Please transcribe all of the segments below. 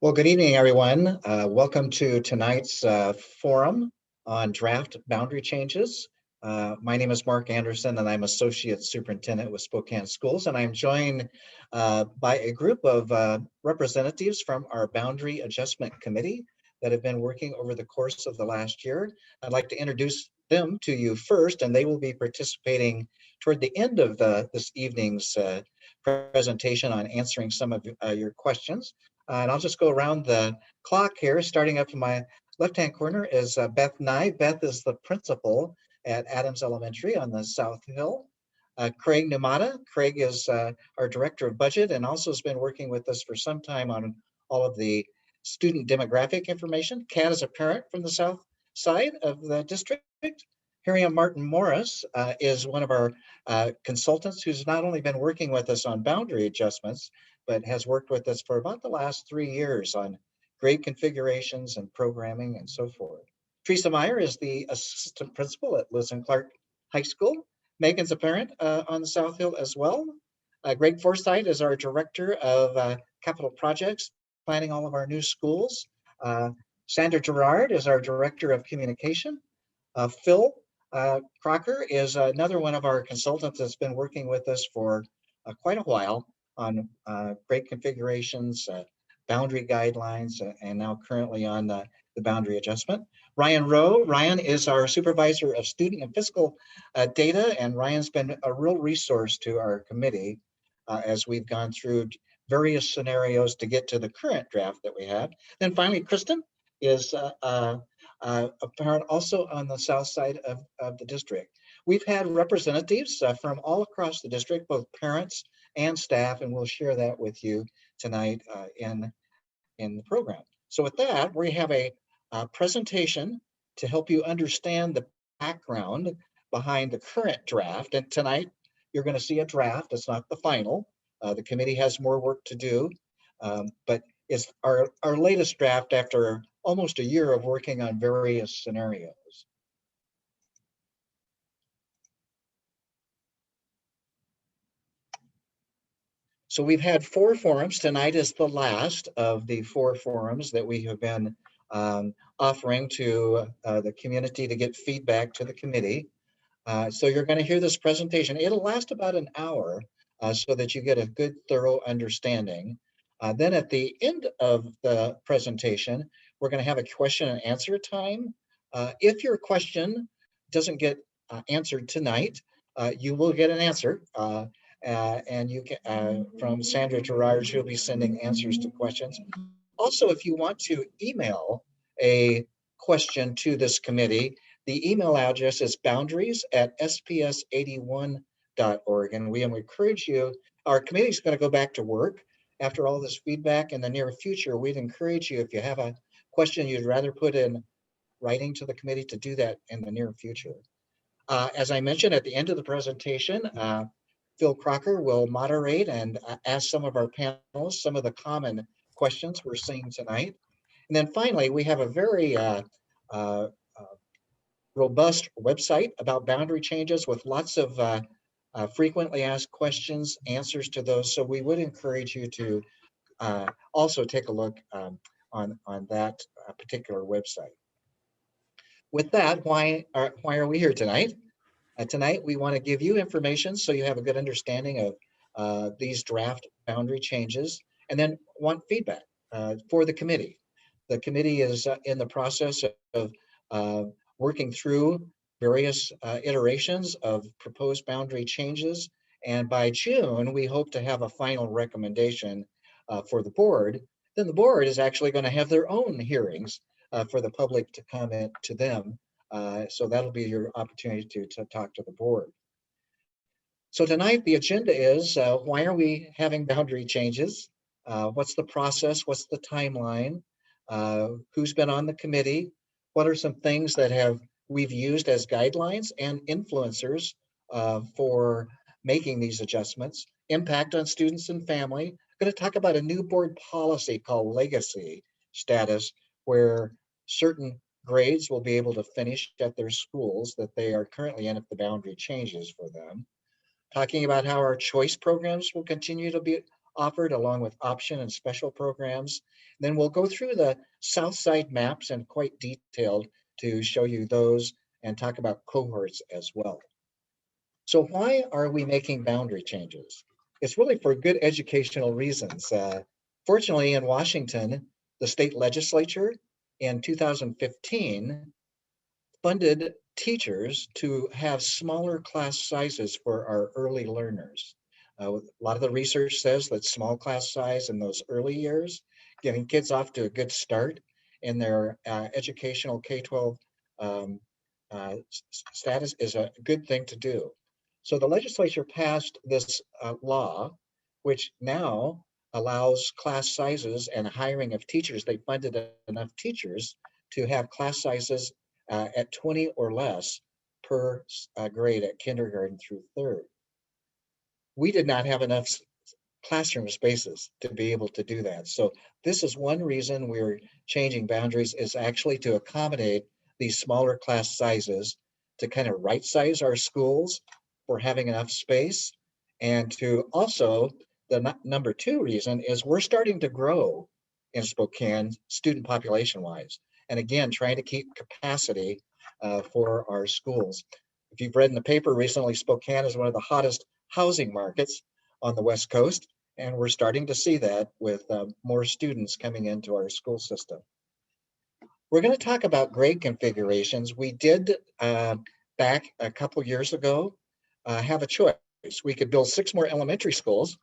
Well, good evening, everyone. Welcome to tonight's forum on draft boundary changes. My name is Mark Anderson, and I'm Associate Superintendent with Spokane Schools, and I'm joined by a group of representatives from our Boundary Adjustment Committee that have been working over the course of the last year. I'd like to introduce them to you first, and they will be participating toward the end of this evening's presentation on answering some of your questions. And I'll just go around the clock here. Starting up in my left-hand corner is Beth Nye. Beth is the principal at Adams Elementary on the South Hill. Craig Numata. Craig is our director of budget and also has been working with us for some time on all of the student demographic information. Kat is a parent from the south side of the district. Miriam Martin Morris is one of our consultants who's not only been working with us on boundary adjustments, but has worked with us for about the last 3 years on grade configurations and programming and so forth. Teresa Meyer is the assistant principal at Lewis and Clark High School. Megan's a parent on the South Hill as well. Greg Forsythe is our director of capital projects, planning all of our new schools. Sandra Gerard is our director of communication. Phil Crocker is another one of our consultants that's been working with us for quite a while on grade configurations, boundary guidelines, and now currently on the boundary adjustment. Ryan Rowe. Ryan is our supervisor of student and fiscal data, and Ryan's been a real resource to our committee as we've gone through various scenarios to get to the current draft that we have. Then finally, Kristen is a parent also on the south side of the district. We've had representatives from all across the district, both parents and staff, and we'll share that with you tonight in the program. So with that, we have a presentation to help you understand the background behind the current draft. And tonight, you're going to see a draft. It's not the final. The committee has more work to do, but it's our latest draft after almost a year of working on various scenarios. So we've had 4 forums. Tonight is the last of the 4 forums that we have been offering to the community to get feedback to the committee. So you're going to hear this presentation. It'll last about an hour so that you get a good, thorough understanding. Then at the end of the presentation, we're going to have a question and answer time. If your question doesn't get answered tonight, you will get an answer. And you can, from Sandra Gerard, she'll be sending answers to questions. Also, if you want to email a question to this committee, the email address is boundaries@sps81.org. And we encourage you, our committee is going to go back to work after all this feedback in the near future. We'd encourage you, if you have a question you'd rather put in writing to the committee, to do that in the near future. As I mentioned at the end of the presentation, Phil Crocker will moderate and ask some of our panelists some of the common questions we're seeing tonight. And then finally, we have a very robust website about boundary changes with lots of frequently asked questions, answers to those. So we would encourage you to also take a look on that particular website. With that, why are we here tonight? Tonight, we want to give you information so you have a good understanding of these draft boundary changes, and then want feedback for the committee. The committee is in the process of working through various iterations of proposed boundary changes, and by June, we hope to have a final recommendation for the board. Then the board is actually going to have their own hearings for the public to comment to them. So that'll be your opportunity to talk to the board. So tonight, the agenda is, why are we having boundary changes? What's the process? What's the timeline? Who's been on the committee? What are some things that we've used as guidelines and influencers for making these adjustments? Impact on students and family. I'm going to talk about a new board policy called legacy status, where certain grades will be able to finish at their schools that they are currently in if the boundary changes for them. Talking about how our choice programs will continue to be offered along with option and special programs. Then we'll go through the South Side maps and quite detailed to show you those and talk about cohorts as well. So why are we making boundary changes? It's really for good educational reasons. Fortunately, in Washington, the state legislature in 2015 funded teachers to have smaller class sizes for our early learners. A lot of the research says that small class size in those early years, getting kids off to a good start in their educational K-12 um, status is a good thing to do. So the legislature passed this law, which now allows class sizes and hiring of teachers. They funded enough teachers to have class sizes at 20 or less per grade at kindergarten through third. We did not have enough classroom spaces to be able to do that. So this is one reason we're changing boundaries, is actually to accommodate these smaller class sizes, to kind of right size our schools for having enough space. And to also, the number two reason is we're starting to grow in Spokane student population wise. And again, trying to keep capacity for our schools. If you've read in the paper recently, Spokane is one of the hottest housing markets on the West Coast. And we're starting to see that with more students coming into our school system. We're going to talk about grade configurations. We did back a couple years ago have a choice. We could build 6 more elementary schools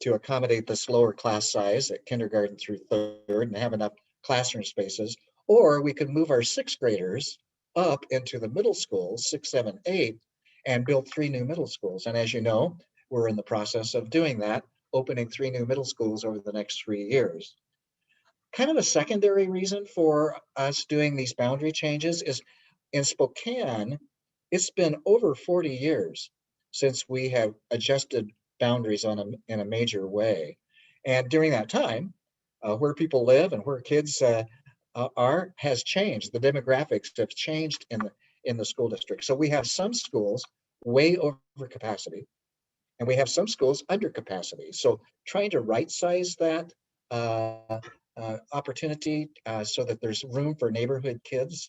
to accommodate this lower class size at kindergarten through third and have enough classroom spaces, or we could move our 6th graders up into the middle schools, 6, 7, 8, and build 3 new middle schools. And as you know, we're in the process of doing that, opening 3 new middle schools over the next 3 years. Kind of a secondary reason for us doing these boundary changes is in Spokane, it's been over 40 years since we have adjusted boundaries in a major way. And during that time, where people live and where kids are has changed. The demographics have changed in the school district. So we have some schools way over capacity, and we have some schools under capacity. So trying to right size that opportunity so that there's room for neighborhood kids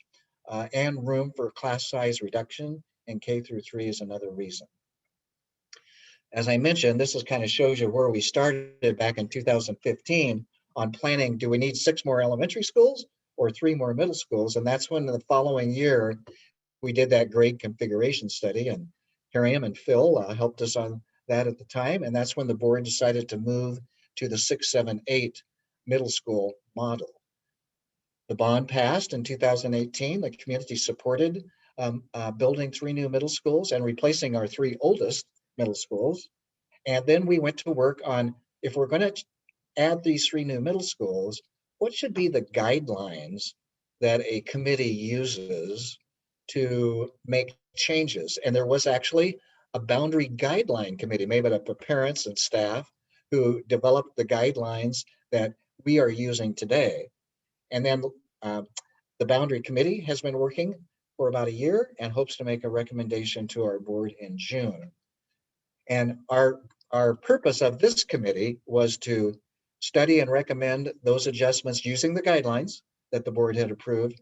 and room for class size reduction in K through 3 is another reason. As I mentioned, this is kind of shows you where we started back in 2015 on planning, do we need 6 more elementary schools or 3 more middle schools? And that's when the following year we did that grade configuration study, and Hariam and Phil helped us on that at the time. And that's when the board decided to move to the 6, 7, 8 middle school model. The bond passed in 2018. The community supported building 3 new middle schools and replacing our 3 oldest middle schools. And then we went to work on, if we're going to add these 3 new middle schools, what should be the guidelines that a committee uses to make changes? And there was actually a boundary guideline committee made up of parents and staff who developed the guidelines that we are using today. And then the boundary committee has been working for about a year and hopes to make a recommendation to our board in June. And our purpose of this committee was to study and recommend those adjustments using the guidelines that the board had approved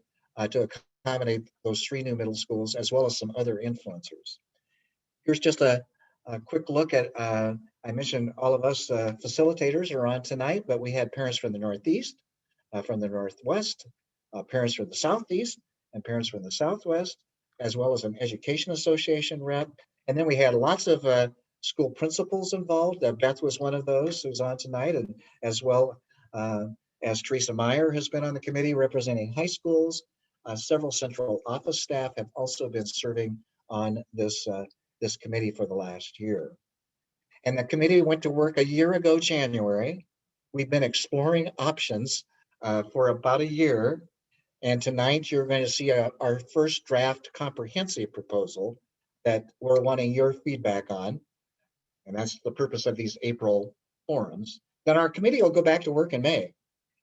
to accommodate those 3 new middle schools, as well as some other influencers. Here's just a quick look at, I mentioned all of us facilitators are on tonight, but we had parents from the Northeast, from the Northwest, parents from the Southeast, and parents from the Southwest, as well as an education association rep. And then we had lots of school principals involved. Beth was one of those who's on tonight, and as well as Teresa Meyer has been on the committee representing high schools. Several central office staff have also been serving on this committee for the last year. And the committee went to work a year ago, January. We've been exploring options for about a year. And tonight you're going to see our first draft comprehensive proposal that we're wanting your feedback on. And that's the purpose of these April forums. Then our committee will go back to work in May.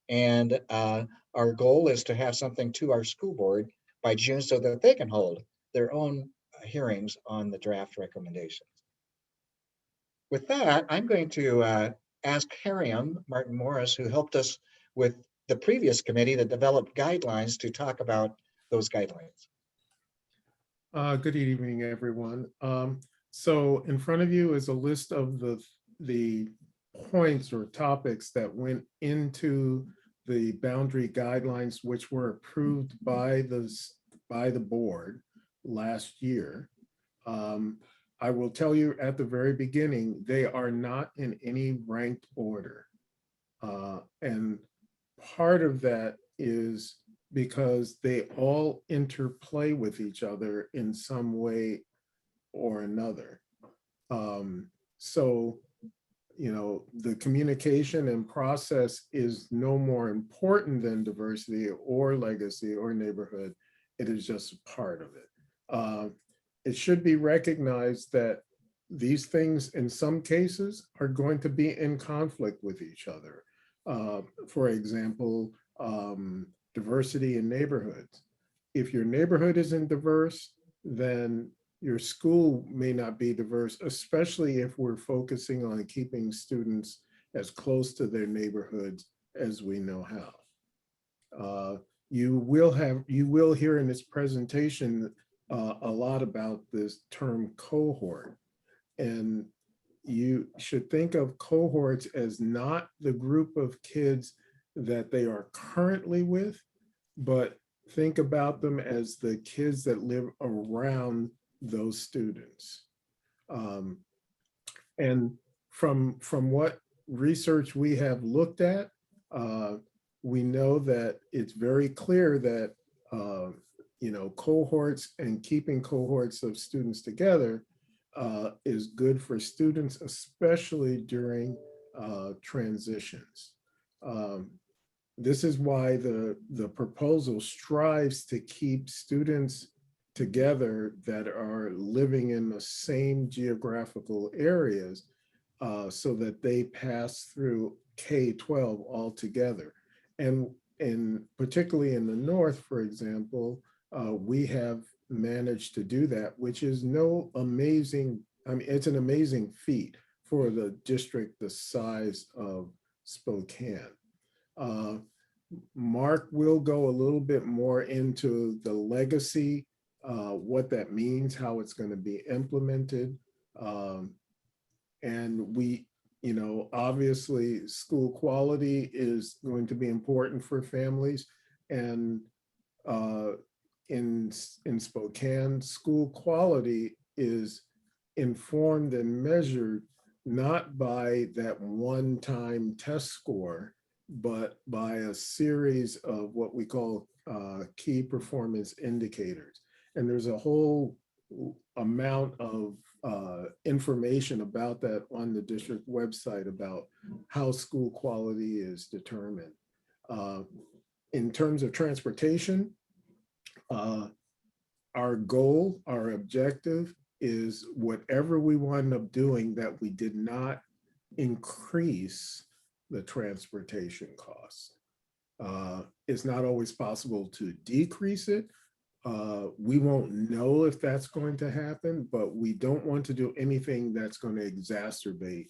And our goal is to have something to our school board by June so that they can hold their own hearings on the draft recommendations. With that, I'm going to ask Harriam Martin Morris, who helped us with the previous committee that developed guidelines, to talk about those guidelines. Good evening, everyone. So in front of you is a list of the points or topics that went into the boundary guidelines, which were approved by the board last year. I will tell you at the very beginning, they are not in any ranked order. And part of that is because they all interplay with each other in some way or another. So, you know, the communication and process is no more important than diversity or legacy or neighborhood. It is just part of it. It should be recognized that these things in some cases are going to be in conflict with each other. For example, diversity in neighborhoods. If your neighborhood isn't diverse, then your school may not be diverse, especially if we're focusing on keeping students as close to their neighborhoods as we know how. You will hear in this presentation a lot about this term cohort, and you should think of cohorts as not the group of kids that they are currently with, but think about them as the kids that live around those students. And from what research we have looked at, we know that it's very clear that you know, cohorts and keeping cohorts of students together is good for students, especially during transitions. This is why the proposal strives to keep students together that are living in the same geographical areas so that they pass through K-12 all together. And particularly in the North, for example, we have managed to do that, which is no amazing, I mean, it's an amazing feat for the district the size of Spokane. Mark will go a little bit more into the legacy, what that means, how it's going to be implemented. And we, you know, obviously school quality is going to be important for families. And in Spokane, school quality is informed and measured not by that one-time test score, but by a series of what we call key performance indicators. And there's a whole amount of information about that on the district website about how school quality is determined. In terms of transportation, our goal, our objective is whatever we wind up doing that we did not increase the transportation costs. It's not always possible to decrease it. We won't know if that's going to happen, but we don't want to do anything that's going to exacerbate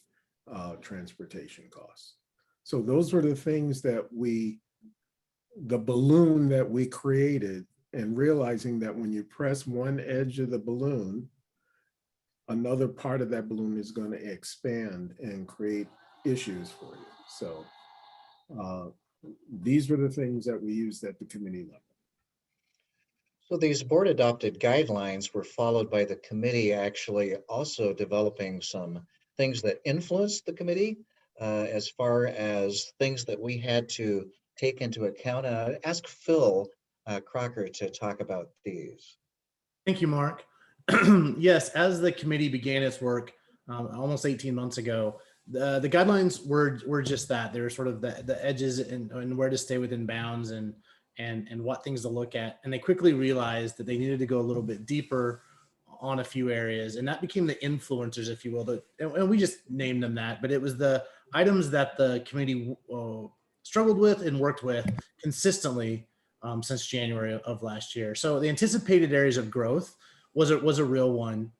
transportation costs. So those were the things that the balloon that we created, and realizing that when you press one edge of the balloon, another part of that balloon is going to expand and create issues for you. So these were the things that we used at the committee level. So these board adopted guidelines were followed by the committee actually also developing some things that influenced the committee as far as things that we had to take into account. Ask Phil Crocker to talk about these. Thank you, Mark. Yes, as the committee began its work almost 18 months ago, the guidelines were just that. They were sort of the edges and where to stay within bounds and what things to look at. And they quickly realized that they needed to go a little bit deeper on a few areas. And that became the influencers, if you will. And we just named them that, but it was the items that the committee struggled with and worked with consistently since January of last year. So the anticipated areas of growth was a real one.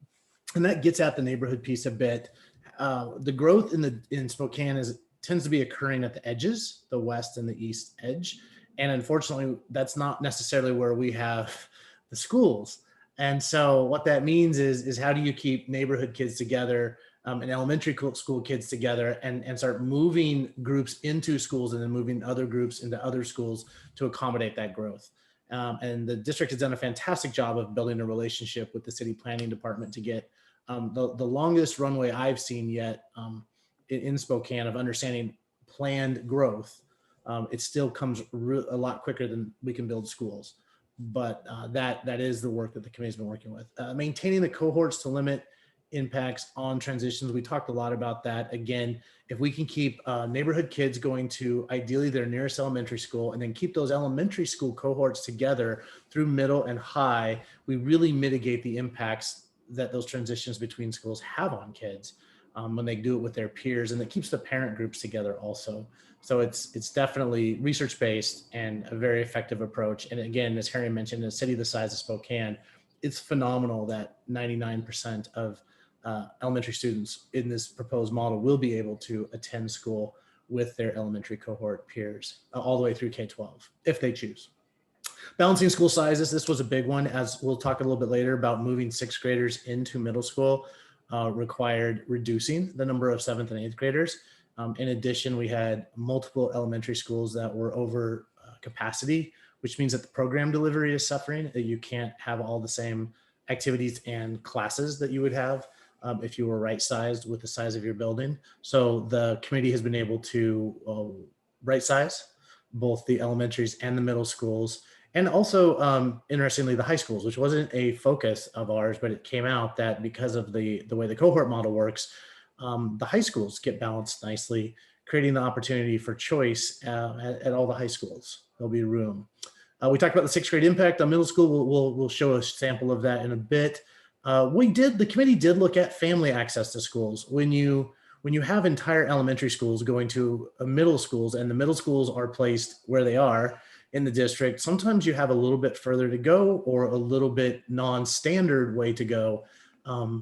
And that gets at the neighborhood piece a bit. The growth in Spokane tends to be occurring at the edges, the west and the east edge. And unfortunately, that's not necessarily where we have the schools. And so what that means is how do you keep neighborhood kids together and elementary school kids together and start moving groups into schools and then moving other groups into other schools to accommodate that growth. And the district has done a fantastic job of building a relationship with the city planning department to get the longest runway I've seen yet in Spokane of understanding planned growth. It still comes a lot quicker than we can build schools. But that is the work that the committee's been working with. Maintaining the cohorts to limit impacts on transitions. We talked a lot about that. Again, if we can keep neighborhood kids going to ideally their nearest elementary school and then keep those elementary school cohorts together through middle and high, we really mitigate the impacts that those transitions between schools have on kids when they do it with their peers, and it keeps the parent groups together also. So it's definitely research-based and a very effective approach. And again, as Harry mentioned, in a city the size of Spokane, it's phenomenal that 99% of elementary students in this proposed model will be able to attend school with their elementary cohort peers all the way through K-12, if they choose. Balancing school sizes, this was a big one, as we'll talk a little bit later about moving sixth graders into middle school required reducing the number of seventh and eighth graders. In addition, we had multiple elementary schools that were over capacity, which means that the program delivery is suffering, that you can't have all the same activities and classes that you would have if you were right-sized with the size of your building. So the committee has been able to right-size both the elementaries and the middle schools, and also, interestingly, the high schools, which wasn't a focus of ours, but it came out that because of the way the cohort model works, the high schools get balanced nicely, creating the opportunity for choice at all the high schools. There'll be room. We talked about the sixth grade impact on middle school. We'll show a sample of that in a bit. The committee did look at family access to schools. When you have entire elementary schools going to middle schools, and the middle schools are placed where they are in the district, sometimes you have a little bit further to go or a little bit non-standard way to go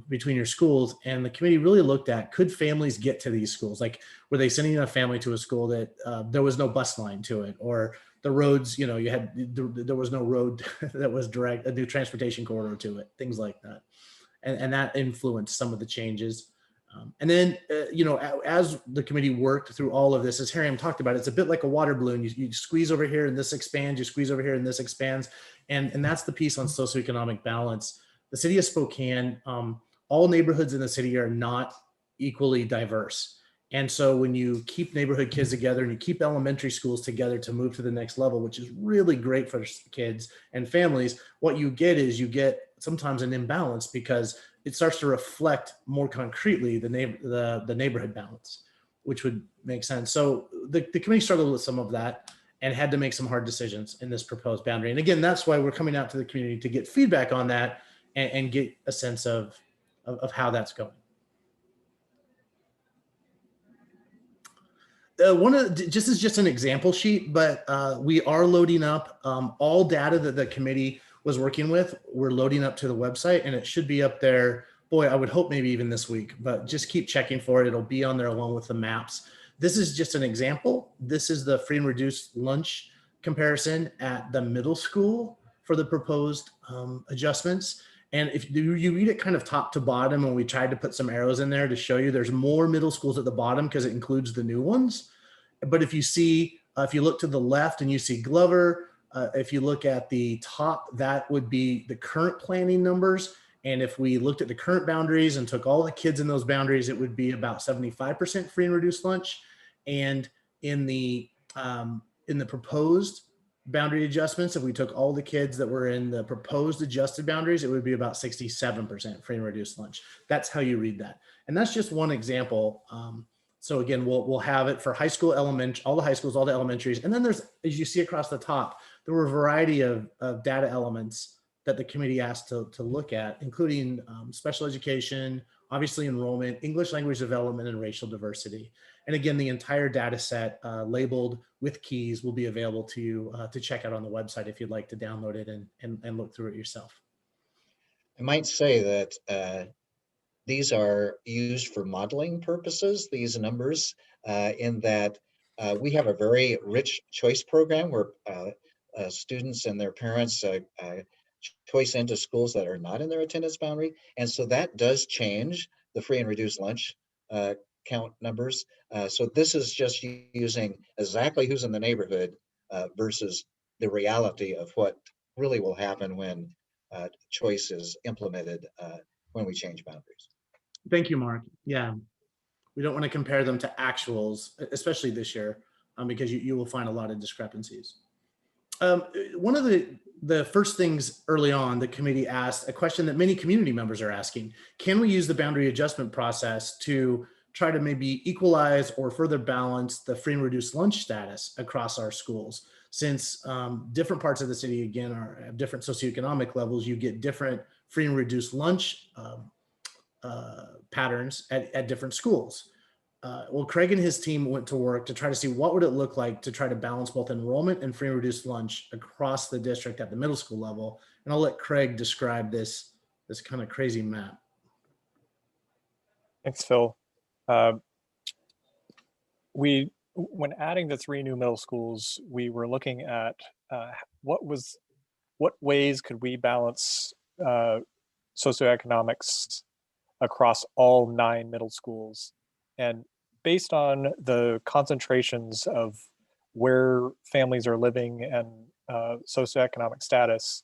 between your schools. And the committee really looked at, could families get to these schools? Like, were they sending a family to a school that there was no bus line to it, or the roads, there was no road that was direct, a new transportation corridor to it, things like that. And that influenced some of the changes. And then, as the committee worked through all of this, as Harry talked about, it's a bit like a water balloon. You squeeze over here and this expands, you squeeze over here and this expands. And that's the piece on socioeconomic balance. The city of Spokane, all neighborhoods in the city are not equally diverse. And so when you keep neighborhood kids together and you keep elementary schools together to move to the next level, which is really great for kids and families, what you get is sometimes an imbalance because it starts to reflect more concretely the neighborhood balance, which would make sense. So the committee struggled with some of that and had to make some hard decisions in this proposed boundary. And again, that's why we're coming out to the community to get feedback on that and get a sense of how that's going. This is just an example sheet, but we are loading up all data that the committee was working with. We're loading up to the website, and it should be up there. Boy, I would hope maybe even this week, but just keep checking for it. It'll be on there along with the maps. This is just an example. This is the free and reduced lunch comparison at the middle school for the proposed adjustments. And if you read it kind of top to bottom, and we tried to put some arrows in there to show you there's more middle schools at the bottom because it includes the new ones. But if you look to the left and you see Glover, if you look at the top, that would be the current planning numbers. And if we looked at the current boundaries and took all the kids in those boundaries, it would be about 75% free and reduced lunch. And in the proposed boundary adjustments, if we took all the kids that were in the proposed adjusted boundaries, it would be about 67% free and reduced lunch. That's how you read that. And that's just one example. So again, we'll have it for high school, all the high schools, all the elementaries. And then there's, as you see across the top, there were a variety of data elements that the committee asked to look at, including special education, obviously enrollment, English language development, and racial diversity. And again, the entire data set labeled with keys will be available to you to check out on the website if you'd like to download it and look through it yourself. I might say that these are used for modeling purposes, these numbers, in that we have a very rich choice program where students and their parents choice into schools that are not in their attendance boundary. And so that does change the free and reduced lunch count numbers. So this is just using exactly who's in the neighborhood versus the reality of what really will happen when choice is implemented when we change boundaries. Thank you, Mark. Yeah, we don't want to compare them to actuals, especially this year, because you will find a lot of discrepancies. One of the first things early on, the committee asked a question that many community members are asking: can we use the boundary adjustment process to try to maybe equalize or further balance the free and reduced lunch status across our schools? Since different parts of the city, again, have different socioeconomic levels, you get different free and reduced lunch patterns at different schools. Well, Craig and his team went to work to try to see what would it look like to try to balance both enrollment and free and reduced lunch across the district at the middle school level. And I'll let Craig describe this kind of crazy map. Thanks, Phil. When adding the 3 new middle schools, we were looking at what ways could we balance socioeconomics across all 9 middle schools. And based on the concentrations of where families are living and socioeconomic status,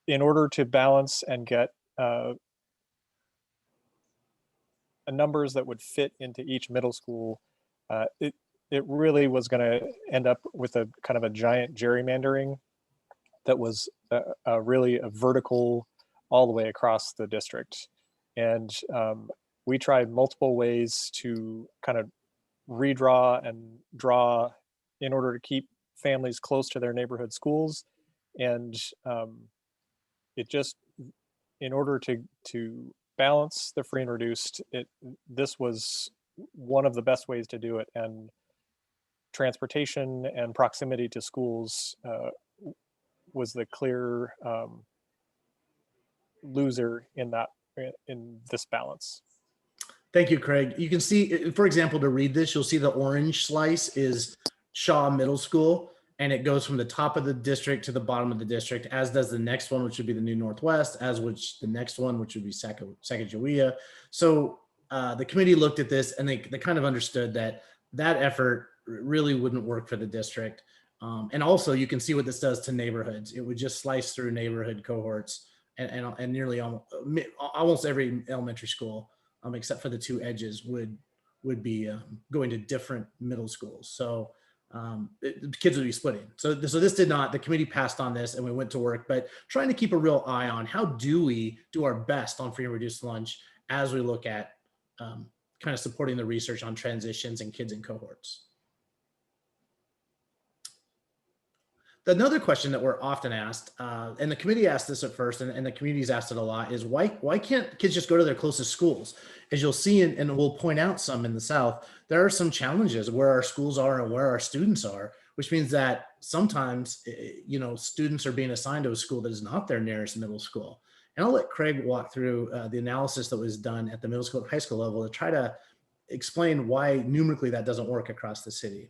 in order to balance and get numbers that would fit into each middle school, it really was going to end up with a kind of a giant gerrymandering that was really a vertical all the way across the district. And we tried multiple ways to kind of redraw and draw in order to keep families close to their neighborhood schools. And it just, in order to balance the free and reduced, this was one of the best ways to do it. And transportation and proximity to schools was the clear loser in this balance. Thank you, Craig. You can see, for example, to read this, you'll see the orange slice is Shaw Middle School, and it goes from the top of the district to the bottom of the district, as does the next one, which would be the New Northwest, as which the next one, which would be Sacagawea. So the committee looked at this and they kind of understood that effort really wouldn't work for the district. And also you can see what this does to neighborhoods. It would just slice through neighborhood cohorts and nearly almost every elementary school, except for the 2 edges, would be going to different middle schools. So kids would be splitting. So this did not, the committee passed on this and we went to work, but trying to keep a real eye on how do we do our best on free and reduced lunch as we look at kind of supporting the research on transitions and kids in cohorts. Another question that we're often asked, and the committee asked this at first, and the community's asked it a lot, is why can't kids just go to their closest schools? As you'll see, and we'll point out some in the South, there are some challenges where our schools are and where our students are, which means that sometimes, students are being assigned to a school that is not their nearest middle school. And I'll let Craig walk through the analysis that was done at the middle school and high school level to try to explain why numerically that doesn't work across the city.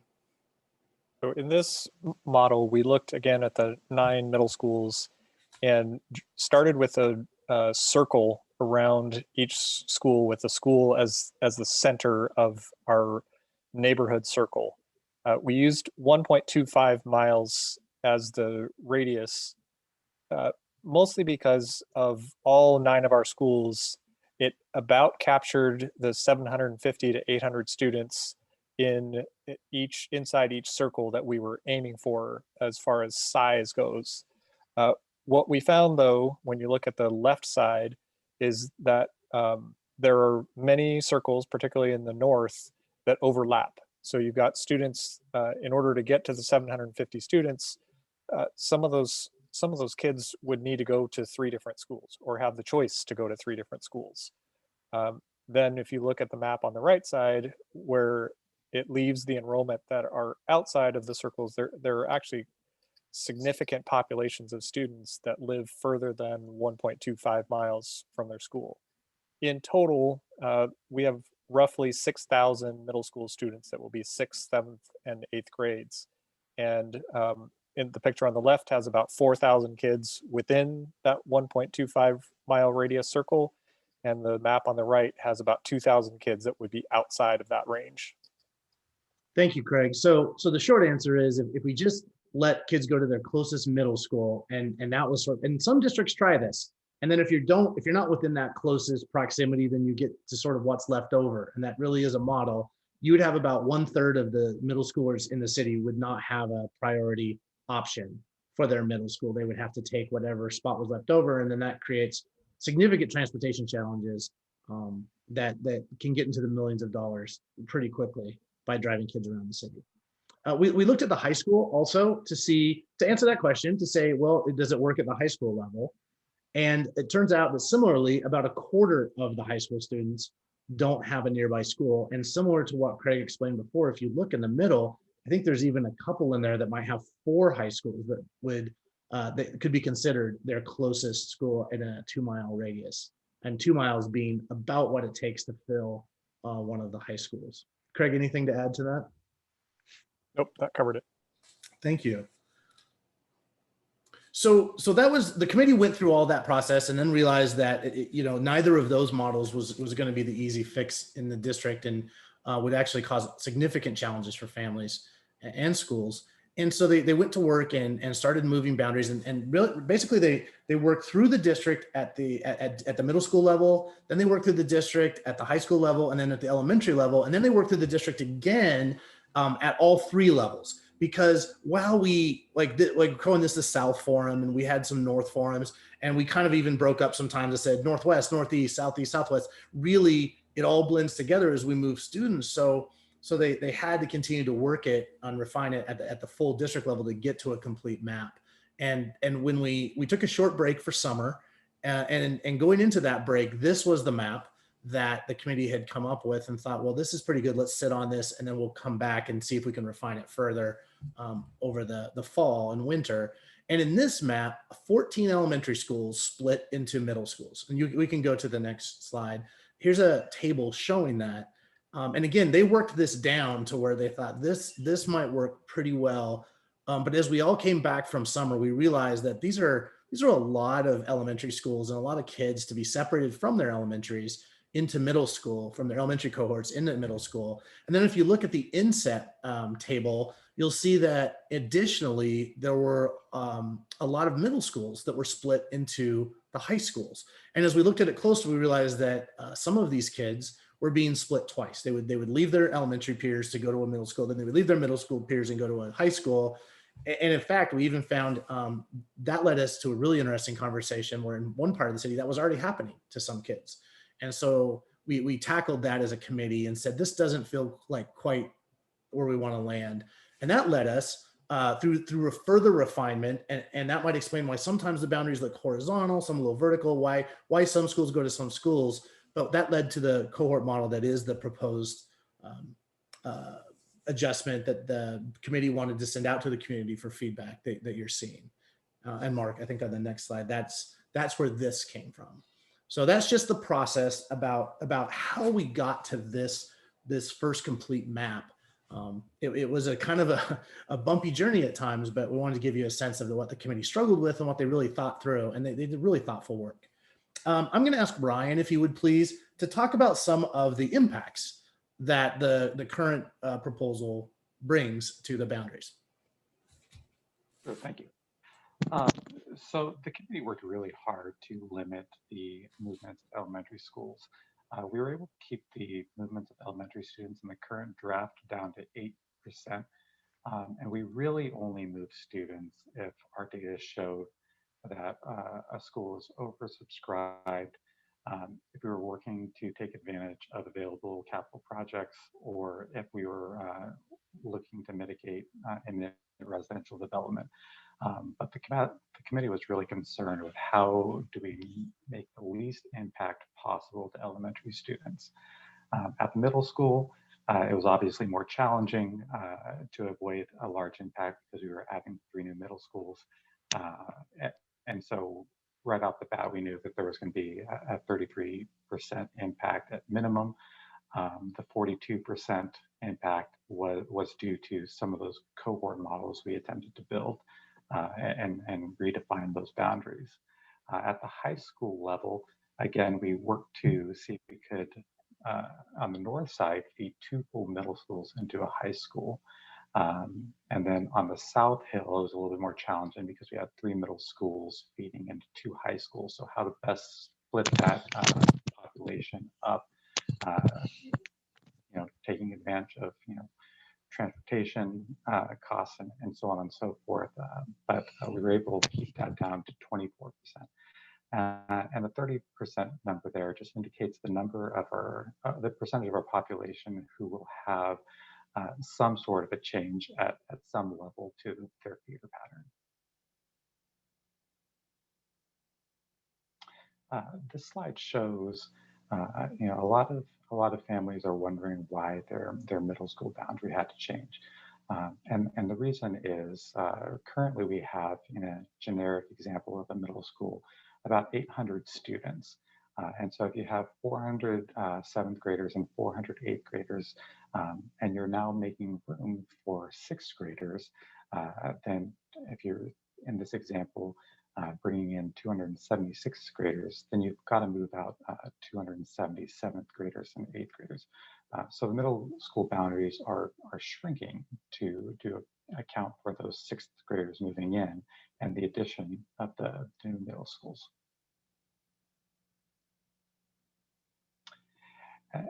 So in this model, we looked again at the 9 middle schools and started with a circle around each school, with the school as the center of our neighborhood circle. We used 1.25 miles as the radius, mostly because of all 9 of our schools. It about captured the 750 to 800 students inside each circle that we were aiming for as far as size goes. What we found, though, when you look at the left side, is that there are many circles, particularly in the north, that overlap. So you've got students, in order to get to the 750 students, some of those kids would need to go to 3 different schools or have the choice to go to 3 different schools. Then if you look at the map on the right side, where it leaves the enrollment that are outside of the circles, there are actually significant populations of students that live further than 1.25 miles from their school. in total, we have roughly 6,000 middle school students that will be 6th, 7th, and 8th grades. And in the picture on the left has about 4,000 kids within that 1.25 mile radius circle. And the map on the right has about 2,000 kids that would be outside of that range. Thank you, Craig. So the short answer is if we just let kids go to their closest middle school, and that was sort of, and some districts try this. And then if you're not within that closest proximity, then you get to sort of what's left over. And that really is a model. You would have about 1/3 of the middle schoolers in the city would not have a priority option for their middle school. They would have to take whatever spot was left over. And then that creates significant transportation challenges that can get into the millions of dollars pretty quickly by driving kids around the city. We looked at the high school also to answer that question, to say, well, does it work at the high school level? And it turns out that similarly, about 1/4 of the high school students don't have a nearby school. And similar to what Craig explained before, if you look in the middle, I think there's even a couple in there that might have 4 high schools that could be considered their closest school in a 2-mile radius, and 2 miles being about what it takes to fill one of the high schools. Craig, anything to add to that? Nope, that covered it. Thank you. So that was, the committee went through all that process and then realized that neither of those models was going to be the easy fix in the district, and would actually cause significant challenges for families and schools. And so they went to work and started moving boundaries, and really, basically they worked through the district at the middle school level, then they worked through the district at the high school level, and then at the elementary level, and then they worked through the district again at all 3 levels. Because while we calling this the South Forum, and we had some North forums, and we kind of even broke up sometimes and said Northwest, Northeast, Southeast, Southwest, really it all blends together as we move students. So they had to continue to work it and refine it at the full district level to get to a complete map. And when we took a short break for summer, and going into that break, this was the map that the committee had come up with, and thought, well, this is pretty good. Let's sit on this, and then we'll come back and see if we can refine it further over the fall and winter. And in this map, 14 elementary schools split into middle schools. And we can go to the next slide. Here's a table showing that. And again, they worked this down to where they thought this might work pretty well. But as we all came back from summer, we realized that these are a lot of elementary schools and a lot of kids to be separated from their elementaries into middle school, from their elementary cohorts into middle school. And then if you look at the inset table, you'll see that additionally, there were a lot of middle schools that were split into the high schools. And as we looked at it closely, we realized that some of these kids were being split twice. They would leave their elementary peers to go to a middle school, then they would leave their middle school peers and go to a high school. And in fact, we even found that led us to a really interesting conversation where in one part of the city that was already happening to some kids. And so we tackled that as a committee and said, this doesn't feel like quite where we want to land. And that led us through a further refinement. And that might explain why sometimes the boundaries look horizontal, some a little vertical, why some schools go to some schools. But that led to the cohort model that is the proposed adjustment that the committee wanted to send out to the community for feedback that you're seeing. And Mark, I think on the next slide, that's where this came from. So that's just the process about how we got to this first complete map. It was a kind of a bumpy journey at times, but we wanted to give you a sense of what the committee struggled with and what they really thought through, and they did really thoughtful work. I'm going to ask Brian, if he would please, to talk about some of the impacts that the current proposal brings to the boundaries. Sure, thank you. So the committee worked really hard to limit the movements of elementary schools. We were able to keep the movements of elementary students in the current draft down to 8%. And we really only move students if our data showed that a school is oversubscribed, if we were working to take advantage of available capital projects, or if we were looking to mitigate in residential development. But the committee was really concerned with how do we make the least impact possible to elementary students. At the middle school, it was obviously more challenging to avoid a large impact because we were adding 3 new middle schools. And so right off the bat, we knew that there was going to be a 33% impact at minimum. The 42% impact was due to some of those cohort models we attempted to build and redefine those boundaries. At the high school level, again, we worked to see if we could, on the north side, feed 2 full middle schools into a high school. And then on the South Hill, it was a little bit more challenging because we had 3 middle schools feeding into 2 high schools. So how to best split that population up, taking advantage of, transportation costs and so on and so forth. But we were able to keep that down to 24%. And the 30% number there just indicates the number of the percentage of our population who will have some sort of a change at some level to their feeder pattern. This slide shows, a lot of families are wondering why their middle school boundary had to change. And the reason is currently we have, in a generic example of a middle school, about 800 students. And so if you have 400 7th graders and 400 8th graders, and you're now making room for 6th graders, then if you're in this example, bringing in 276 graders, then you've got to move out 277th graders and 8th graders. So the middle school boundaries are shrinking to account for those 6th graders moving in and the addition of the new middle schools.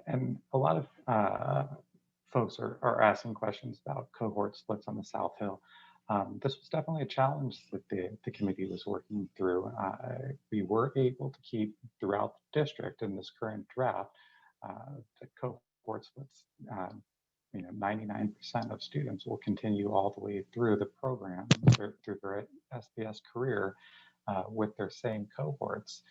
And a lot of folks are asking questions about cohort splits on the South Hill. This was definitely a challenge that the committee was working through. We were able to keep throughout the district in this current draft, the cohort splits, 99% of students will continue all the way through the program, through their SPS career with their same cohorts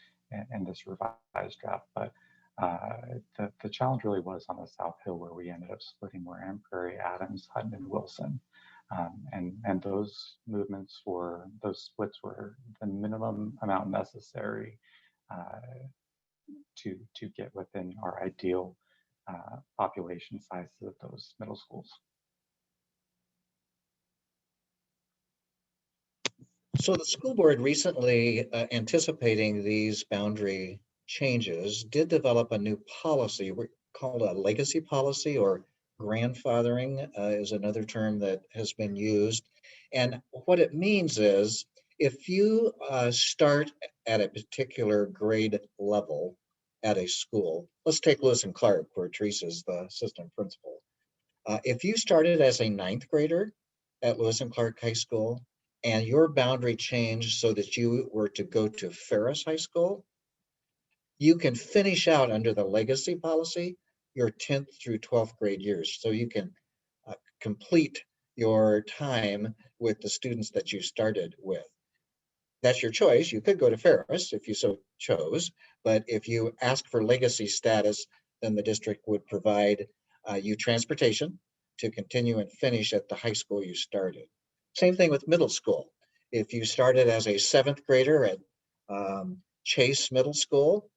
in this revised draft. But the challenge really was on the South Hill, where we ended up splitting Moran, Prairie, Adams, Hutton, and Wilson. And those splits were the minimum amount necessary to get within our ideal population sizes of those middle schools. So the school board recently, anticipating these boundary changes, did develop a new policy called a legacy policy, or grandfathering is another term that has been used. And what it means is, if you start at a particular grade level at a school, let's take Lewis and Clark, where Teresa's the assistant principal. If you started as a 9th grader at Lewis and Clark High School, and your boundary changed so that you were to go to Ferris High School, you can finish out under the legacy policy your 10th through 12th grade years. So you can complete your time with the students that you started with. That's your choice. You could go to Ferris if you so chose, but if you ask for legacy status, then the district would provide you transportation to continue and finish at the high school you started. Same thing with middle school. If you started as a 7th grader at Chase Middle School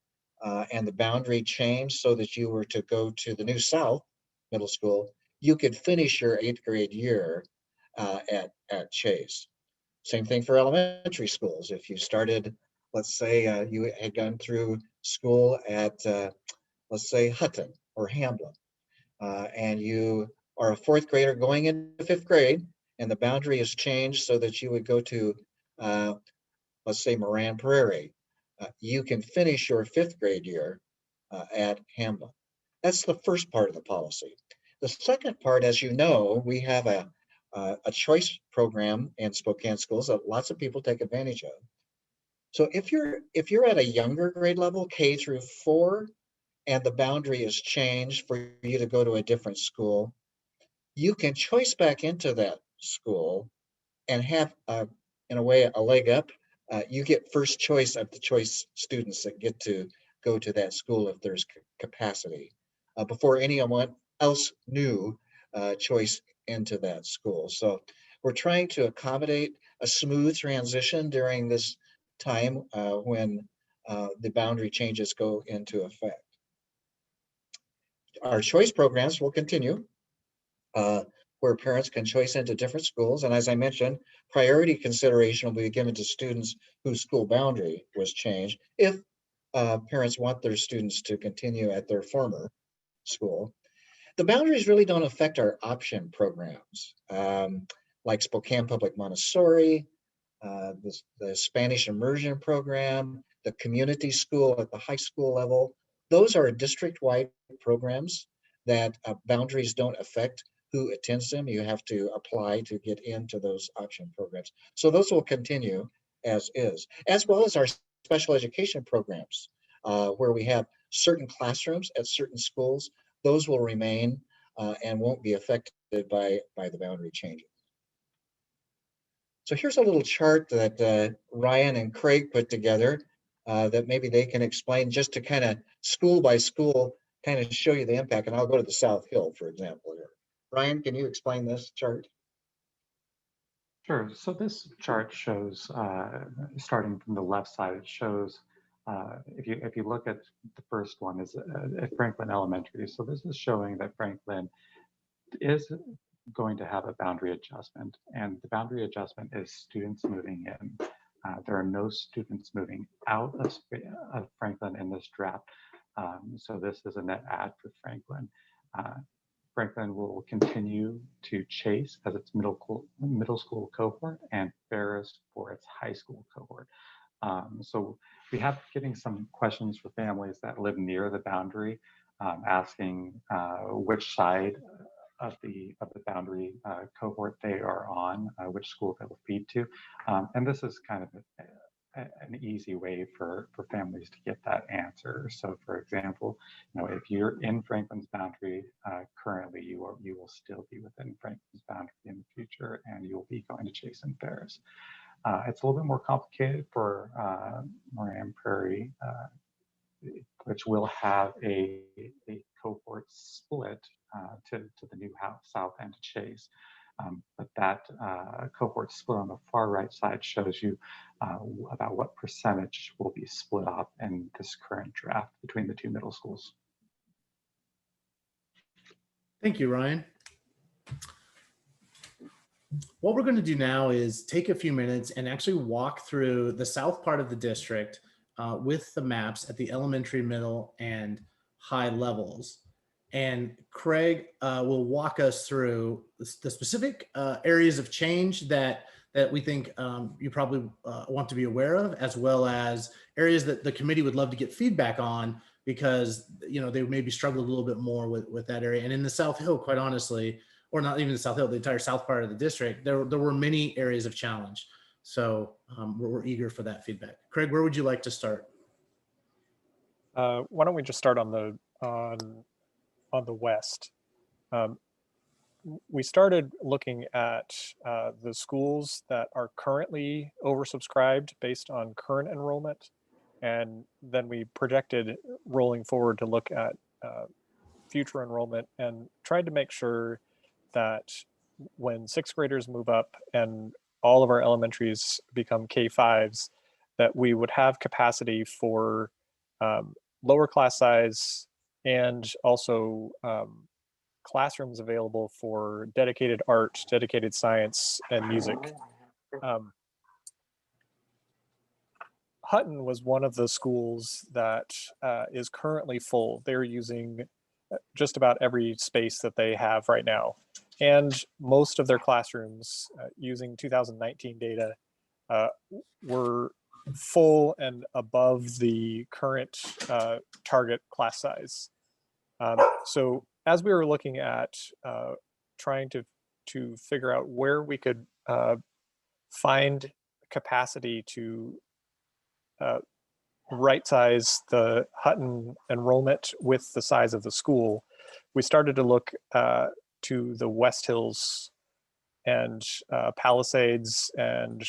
and the boundary changed so that you were to go to the New South Middle School, you could finish your 8th grade year at Chase. Same thing for elementary schools. If you started, let's say you had gone through school at, let's say, Hutton or Hamblin, and you are a 4th grader going into 5th grade, and the boundary is changed so that you would go to, let's say, Moran Prairie, you can finish your 5th grade year at Hamblin. That's the first part of the policy. The second part, as you know, we have a choice program in Spokane schools that lots of people take advantage of. So if you're at a younger grade level, K through 4, and the boundary is changed for you to go to a different school, you can choice back into that school and have, in a way, a leg up. You get first choice of the choice students that get to go to that school if there's capacity, before anyone else new choice into that school. So we're trying to accommodate a smooth transition during this time when the boundary changes go into effect. Our choice programs will continue, where parents can choice into different schools. And as I mentioned, priority consideration will be given to students whose school boundary was changed if parents want their students to continue at their former school. The boundaries really don't affect our option programs, like Spokane Public Montessori, the Spanish immersion program, the community school at the high school level. Those are district-wide programs that boundaries don't affect who attends them. You have to apply to get into those option programs. So those will continue as is, as well as our special education programs, where we have certain classrooms at certain schools. Those will remain and won't be affected by the boundary changes. So here's a little chart that Ryan and Craig put together that maybe they can explain, just to kind of school by school kind of show you the impact. And I'll go to the South Hill, for example, here. Ryan, can you explain this chart? Sure. So this chart shows, starting from the left side, it shows if you look at the first one is at Franklin Elementary. So this is showing that Franklin is going to have a boundary adjustment, and the boundary adjustment is students moving in. There are no students moving out of Franklin in this draft. So this is a net add for Franklin. Franklin will continue to Chase as its middle school cohort, and Ferris for its high school cohort. So we have getting some questions for families that live near the boundary, asking which side of the boundary cohort they are on, which school they will feed to. And this is kind of an easy way for families to get that answer. So for example, if you're in Franklin's boundary currently, you will still be within Franklin's boundary in the future, and you'll be going to Chase and Ferris. It's a little bit more complicated for Moran Prairie, which will have a cohort split to the new house, South End to Chase. But that cohort split on the far right side shows you about what percentage will be split up in this current draft between the two middle schools. Thank you, Ryan. What we're going to do now is take a few minutes and actually walk through the south part of the district with the maps at the elementary, middle, and high levels. And Craig will walk us through the specific areas of change that we think you probably want to be aware of, as well as areas that the committee would love to get feedback on, because they maybe struggle a little bit more with that area. And in the South Hill, quite honestly, or not even the South Hill, the entire south part of the district, there were many areas of challenge. So we're eager for that feedback. Craig, where would you like to start? Why don't we just start on the west? We started looking at the schools that are currently oversubscribed based on current enrollment, and then we projected rolling forward to look at future enrollment, and tried to make sure that when sixth graders move up and all of our elementaries become K5s, that we would have capacity for lower class size, and also classrooms available for dedicated art, dedicated science, and music. Hutton was one of the schools that is currently full. They're using just about every space that they have right now. And most of their classrooms, using 2019 data, were full and above the current target class size. So as we were looking at trying to figure out where we could find capacity to right size the Hutton enrollment with the size of the school, we started to look to the West Hills and Palisades and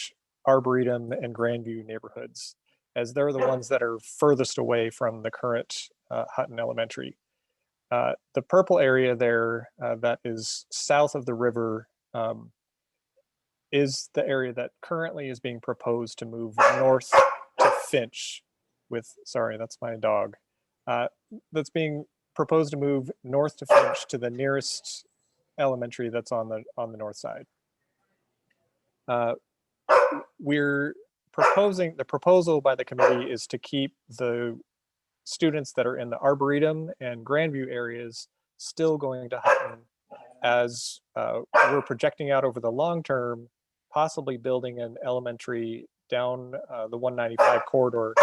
Arboretum and Grandview neighborhoods, as they're the ones that are furthest away from the current Hutton Elementary. The purple area there that is south of the river is the area that currently is being proposed to move north to Finch with, sorry, that's my dog. That's being proposed to move north to Finch to the nearest elementary that's on the north side. We're proposing, the proposal by the committee is to keep the students that are in the Arboretum and Grandview areas still going to Hutton, as we're projecting out over the long term, possibly building an elementary down the 195 corridor,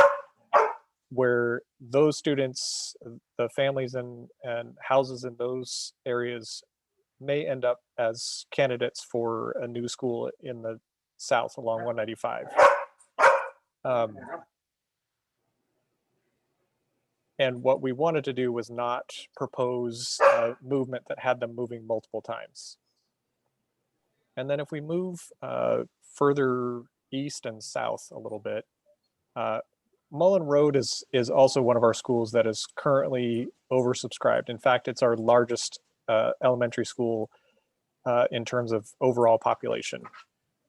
where those students, the families and houses in those areas may end up as candidates for a new school in the south along 195. And what we wanted to do was not propose a movement that had them moving multiple times. And then if we move further east and south a little bit, Mullen Road is also one of our schools that is currently oversubscribed. In fact, it's our largest elementary school in terms of overall population.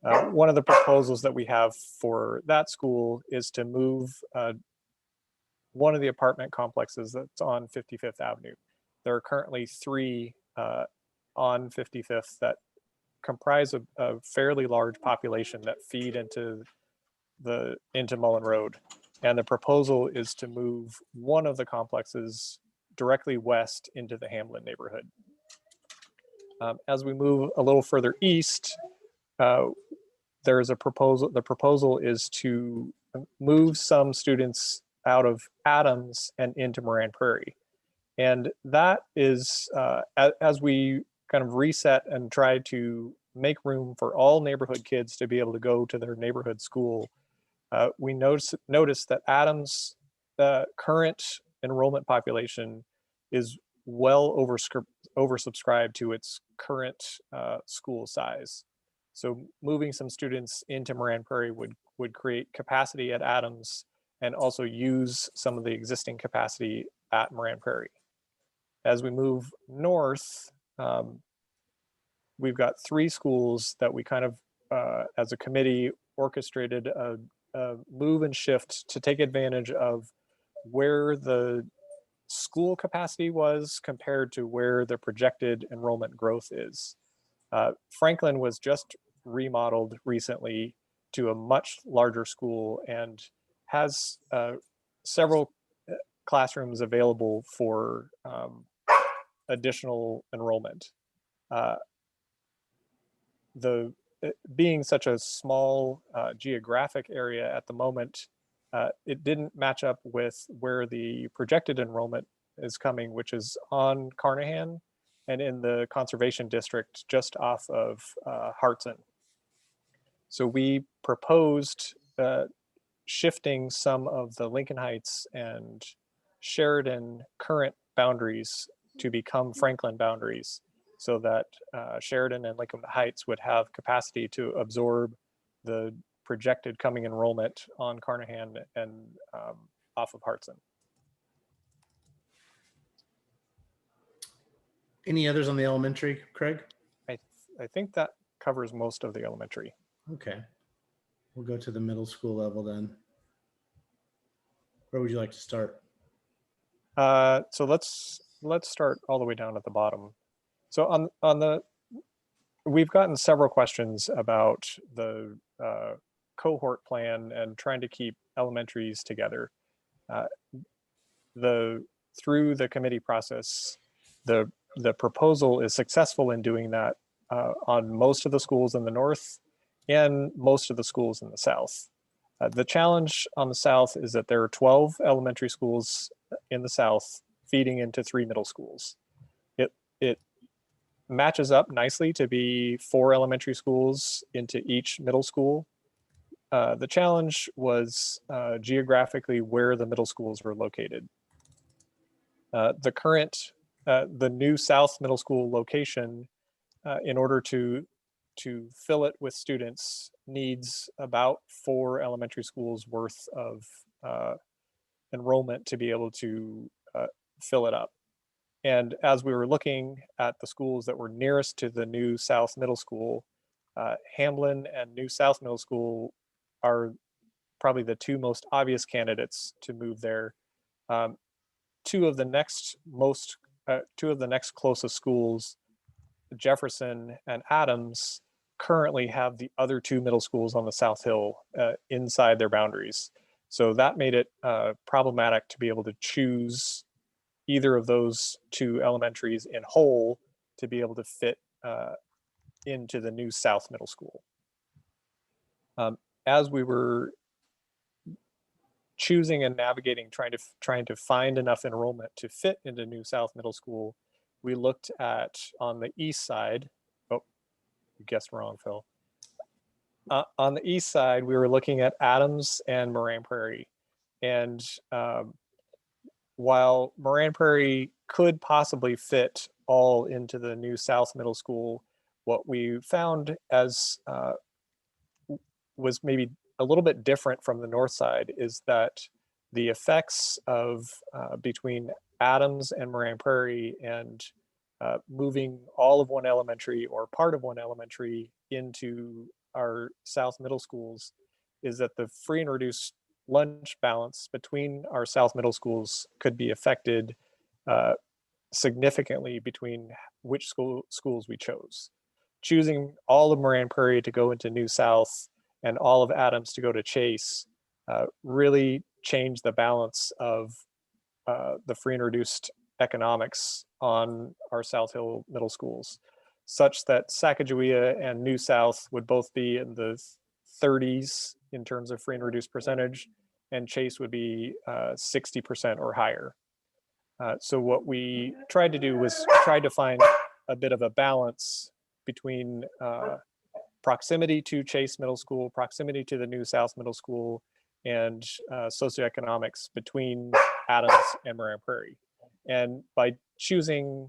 One of the proposals that we have for that school is to move one of the apartment complexes that's on 55th Avenue. There are currently 3 on 55th that comprise a fairly large population that feed into Mullen Road. And the proposal is to move one of the complexes directly west into the Hamlin neighborhood. As we move a little further east, there is a proposal. The proposal is to move some students out of Adams and into Moran Prairie. And that is, as we kind of reset and try to make room for all neighborhood kids to be able to go to their neighborhood school, we noticed that Adams' current enrollment population is well oversubscribed to its current school size. So moving some students into Moran Prairie would create capacity at Adams and also use some of the existing capacity at Moran Prairie. As we move north, we've got 3 schools that we kind of, as a committee, orchestrated a move and shift to take advantage of where the school capacity was compared to where the projected enrollment growth is. Franklin was just remodeled recently to a much larger school and has several classrooms available for additional enrollment. Being such a small geographic area at the moment, it didn't match up with where the projected enrollment is coming, which is on Carnahan and in the conservation district just off of Hartson. So we proposed shifting some of the Lincoln Heights and Sheridan current boundaries to become Franklin boundaries, so that Sheridan and Lincoln Heights would have capacity to absorb the projected coming enrollment on Carnahan and off of Hartson. Any others on the elementary, Craig? I think that covers most of the elementary. Okay. We'll go to the middle school level then. Where would you like to start? So let's start all the way down at the bottom. So on the, we've gotten several questions about the cohort plan and trying to keep elementaries together. Through the committee process, the proposal is successful in doing that on most of the schools in the north and most of the schools in the south. The challenge on the south is that there are 12 elementary schools in the south feeding into 3 middle schools. It matches up nicely to be 4 elementary schools into each middle school. The challenge was geographically where the middle schools were located. The new South Middle School location, in order to fill it with students, needs about 4 elementary schools worth of enrollment to be able to fill it up. And as we were looking at the schools that were nearest to the new South Middle School, Hamlin and New South Middle School are probably the two most obvious candidates to move there. Two of the next closest schools, Jefferson and Adams, currently have the other two middle schools on the South Hill inside their boundaries. So that made it problematic to be able to choose either of those two elementaries in whole to be able to fit into the new South Middle School. As we were choosing and navigating, trying to find enough enrollment to fit into New South Middle School, we looked at, on the east side, oh, you guessed wrong, Phil. On the east side, we were looking at Adams and Moran Prairie. And while Moran Prairie could possibly fit all into the New South Middle School, what we found as was maybe a little bit different from the north side is that the effects of between Adams and Moran Prairie and moving all of one elementary or part of one elementary into our South Middle Schools is that the free and reduced lunch balance between our South Middle Schools could be affected significantly between which schools we chose. Choosing all of Moran Prairie to go into New South and all of Adams to go to Chase really changed the balance of the free and reduced economics on our South Hill middle schools, such that Sacagawea and New South would both be in the 30s in terms of free and reduced percentage, and Chase would be 60% or higher. So what we tried to do was try to find a bit of a balance between proximity to Chase Middle School, proximity to the New South Middle School, and socioeconomics between Adams and Moran Prairie. And by choosing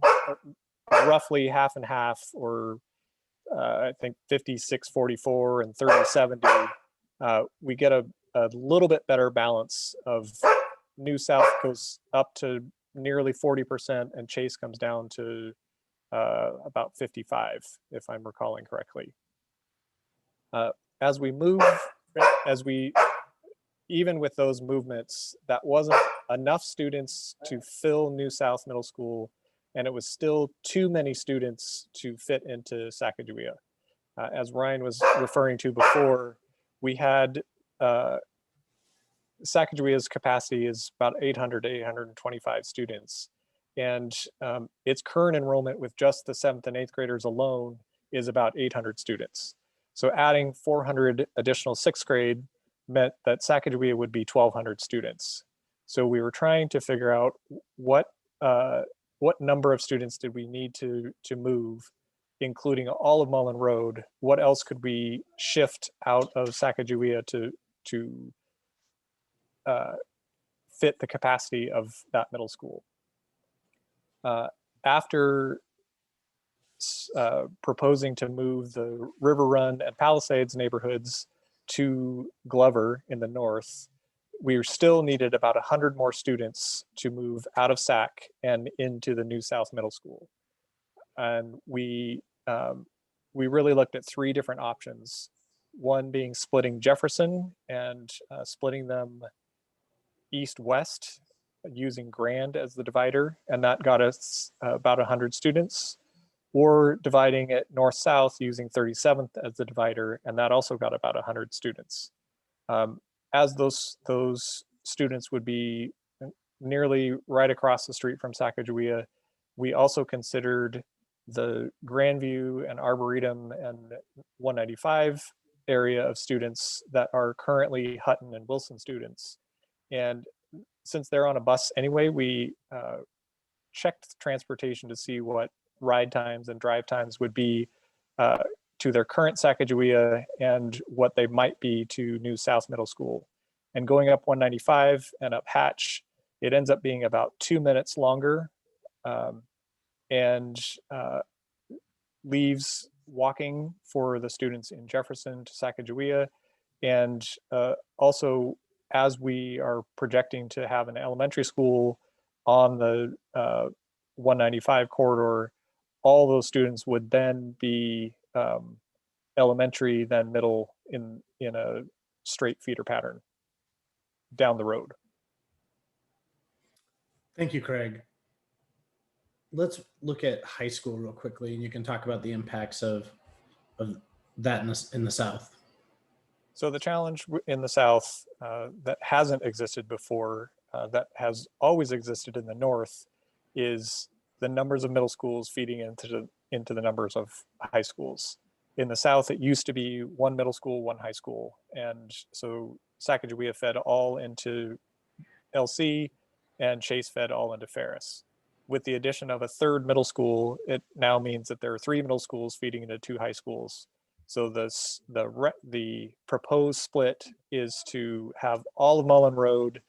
roughly half and half, or I think 56-44 and 30-70, we get a little bit better balance of New South goes up to nearly 40% and Chase comes down to about 55, if I'm recalling correctly. Even with those movements, that wasn't enough students to fill New South Middle School, and it was still too many students to fit into Sacagawea. As Ryan was referring to before, we had Sacagawea's capacity is about 800 to 825 students, and its current enrollment with just the 7th and 8th graders alone is about 800 students. So adding 400 additional 6th grade meant that Sacagawea would be 1,200 students. So we were trying to figure out what number of students did we need to move, including all of Mullen Road. What else could we shift out of Sacagawea to fit the capacity of that middle school? After proposing to move the River Run and Palisades neighborhoods to Glover in the north, we still needed about 100 more students to move out of Sac and into the New South Middle School. And we really looked at 3 different options. One being splitting Jefferson and splitting them east-west using Grand as the divider, and that got us about 100 students, or dividing it north-south using 37th as the divider, and that also got about 100 students. As those students would be nearly right across the street from Sacagawea, we also considered the Grandview and Arboretum and 195 area of students that are currently Hutton and Wilson students. And since they're on a bus anyway, we checked transportation to see what ride times and drive times would be to their current Sacagawea and what they might be to New South Middle School. And going up 195 and up Hatch, it ends up being about 2 minutes longer, and leaves walking for the students in Jefferson to Sacagawea. And also, as we are projecting to have an elementary school on the 195 corridor, all those students would then be elementary, then middle in a straight feeder pattern. down the road. Thank you, Craig. Let's look at high school real quickly, and you can talk about the impacts of that in the South. So the challenge in the South that hasn't existed before, that has always existed in the North, is the numbers of middle schools feeding into the numbers of high schools. In the South, it used to be one middle school, one high school. And so Sacagawea fed all into LC and Chase fed all into Ferris. With the addition of a third middle school, it now means that there are 3 middle schools feeding into 2 high schools. So the proposed split is to have all of Mullen Road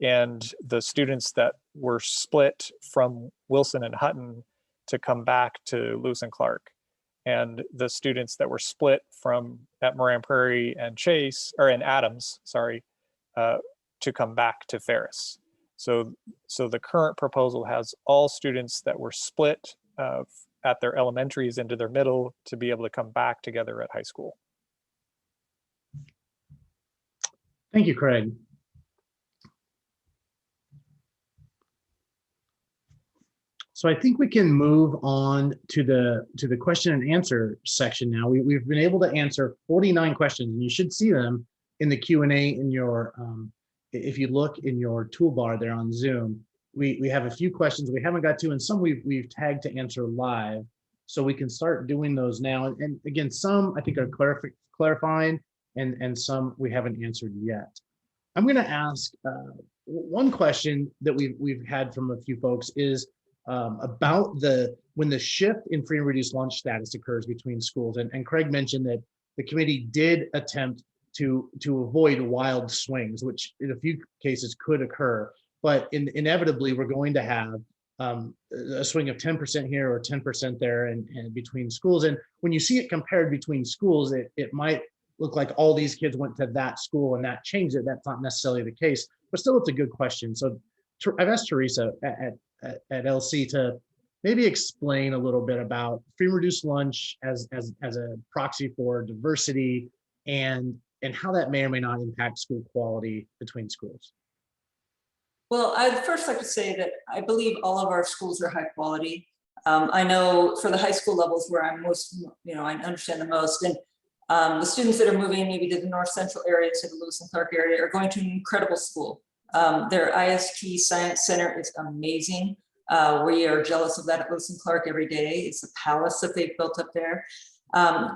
and the students that were split from Wilson and Hutton to come back to Lewis and Clark, and the students that were split from at Moran Prairie and Chase, or in Adams, sorry, to come back to Ferris. So the current proposal has all students that were split at their elementaries into their middle to be able to come back together at high school. Thank you, Craig. So I think we can move on to the question and answer section now. We've been able to answer 49 questions, and you should see them in the Q&A in your, if you look in your toolbar there on Zoom. We have a few questions we haven't got to, and some we've tagged to answer live. So we can start doing those now. And again, some I think are clarifying, and some we haven't answered yet. I'm going to ask one question that we've had from a few folks is about when the shift in free and reduced lunch status occurs between schools. And Craig mentioned that the committee did attempt to avoid wild swings, which in a few cases could occur. But inevitably, we're going to have a swing of 10% here or 10% there and between schools. And when you see it compared between schools, it might look like all these kids went to that school and that changed it. That's not necessarily the case, but still it's a good question. So I've asked Teresa at LC to maybe explain a little bit about free and reduced lunch as a proxy for diversity and how that may or may not impact school quality between schools. Well, I'd first like to say that I believe all of our schools are high quality. I know for the high school levels where I'm most, I understand the most, and the students that are moving maybe to the North Central area, to the Lewis and Clark area, are going to an incredible school. Their IST Science Center is amazing. We are jealous of that at Lewis and Clark every day. It's a palace that they've built up there.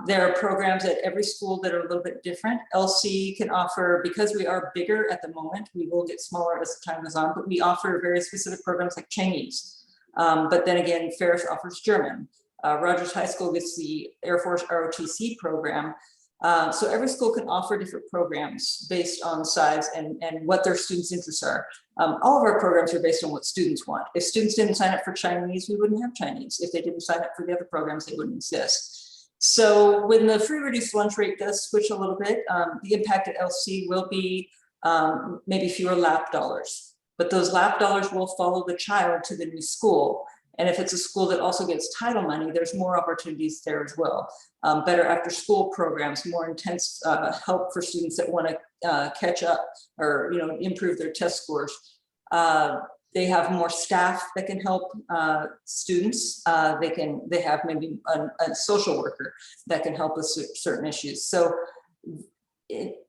There are programs at every school that are a little bit different. LC can offer, because we are bigger at the moment, we will get smaller as time goes on, but we offer very specific programs like Chinese. But then again, Ferris offers German. Rogers High School gets the Air Force ROTC program. So every school can offer different programs based on size and what their students' interests are. All of our programs are based on what students want. If students didn't sign up for Chinese, we wouldn't have Chinese. If they didn't sign up for the other programs, they wouldn't exist. So when the free reduced lunch rate does switch a little bit, the impact at LC will be maybe fewer lap dollars, but those lap dollars will follow the child to the new school. And if it's a school that also gets title money, there's more opportunities there as well. Better after school programs, more intense help for students that want to catch up or improve their test scores. They have more staff that can help students. They have maybe a social worker that can help with certain issues. So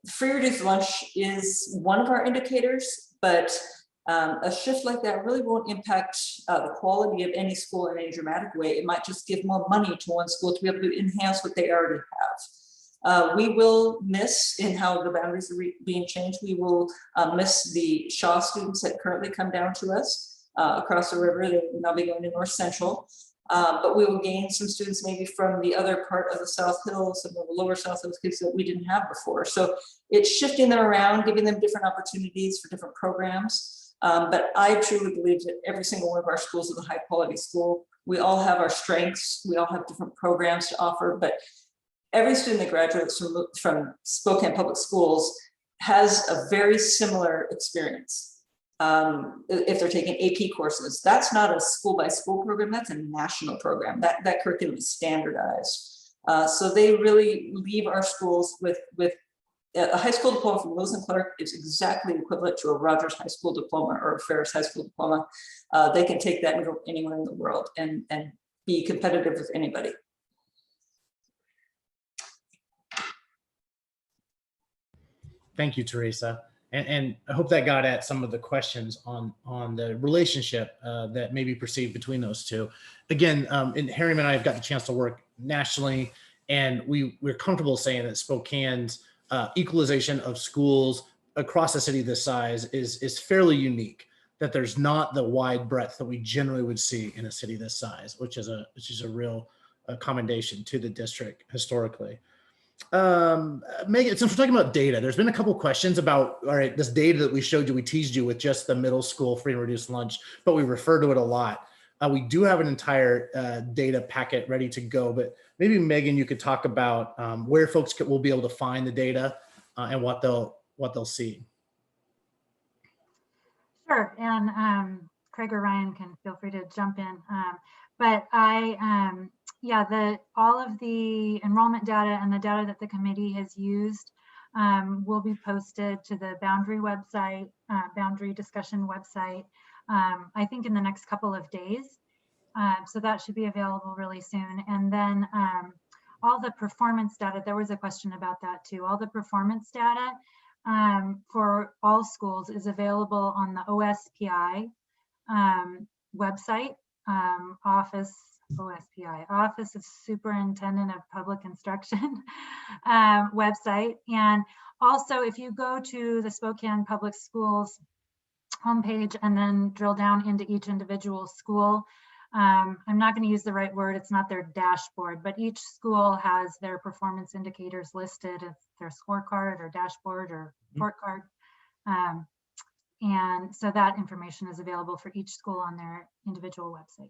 free reduced lunch is one of our indicators, but a shift like that really won't impact the quality of any school in any dramatic way. It might just give more money to one school to be able to enhance what they already have. We will miss in how the boundaries are being changed. We will miss the Shaw students that currently come down to us across the river. They will now be going to North Central. But we will gain some students maybe from the other part of the South Hills, some of the lower South Hills kids that we didn't have before. So it's shifting them around, giving them different opportunities for different programs. But I truly believe that every single one of our schools is a high quality school. We all have our strengths. We all have different programs to offer, but every student that graduates from Spokane Public Schools has a very similar experience. If they're taking AP courses, that's not a school by school program, that's a national program. That curriculum is standardized. So they really leave our schools with a high school diploma from Lewis and Clark is exactly equivalent to a Rogers High School diploma or a Ferris High School diploma. They can take that and go anywhere in the world and be competitive with anybody. Thank you, Teresa. And I hope that got at some of the questions on the relationship that may be perceived between those two. Again, and Harry and I have got the chance to work nationally, and we're comfortable saying that Spokane's equalization of schools across a city this size is fairly unique, that there's not the wide breadth that we generally would see in a city this size, which is a real commendation to the district historically. Megan, since we're talking about data, there's been a couple questions about, all right, this data that we showed you, we teased you with just the middle school free and reduced lunch, but we refer to it a lot. We do have an entire data packet ready to go, but maybe Megan, you could talk about where folks will be able to find the data and what they'll see. Sure, and Craig or Ryan can feel free to jump in. But yeah, all of the enrollment data and the data that the committee has used will be posted to the Boundary website, Boundary discussion website, I think in the next couple of days. So that should be available really soon. And then all the performance data, there was a question about that too. All the performance data for all schools is available on the OSPI website, Office of Superintendent of Public Instruction website. And also, if you go to the Spokane Public Schools homepage and then drill down into each individual school, I'm not going to use the right word, it's not their dashboard, but each school has their performance indicators listed, as their scorecard or dashboard or report card. And so that information is available for each school on their individual website.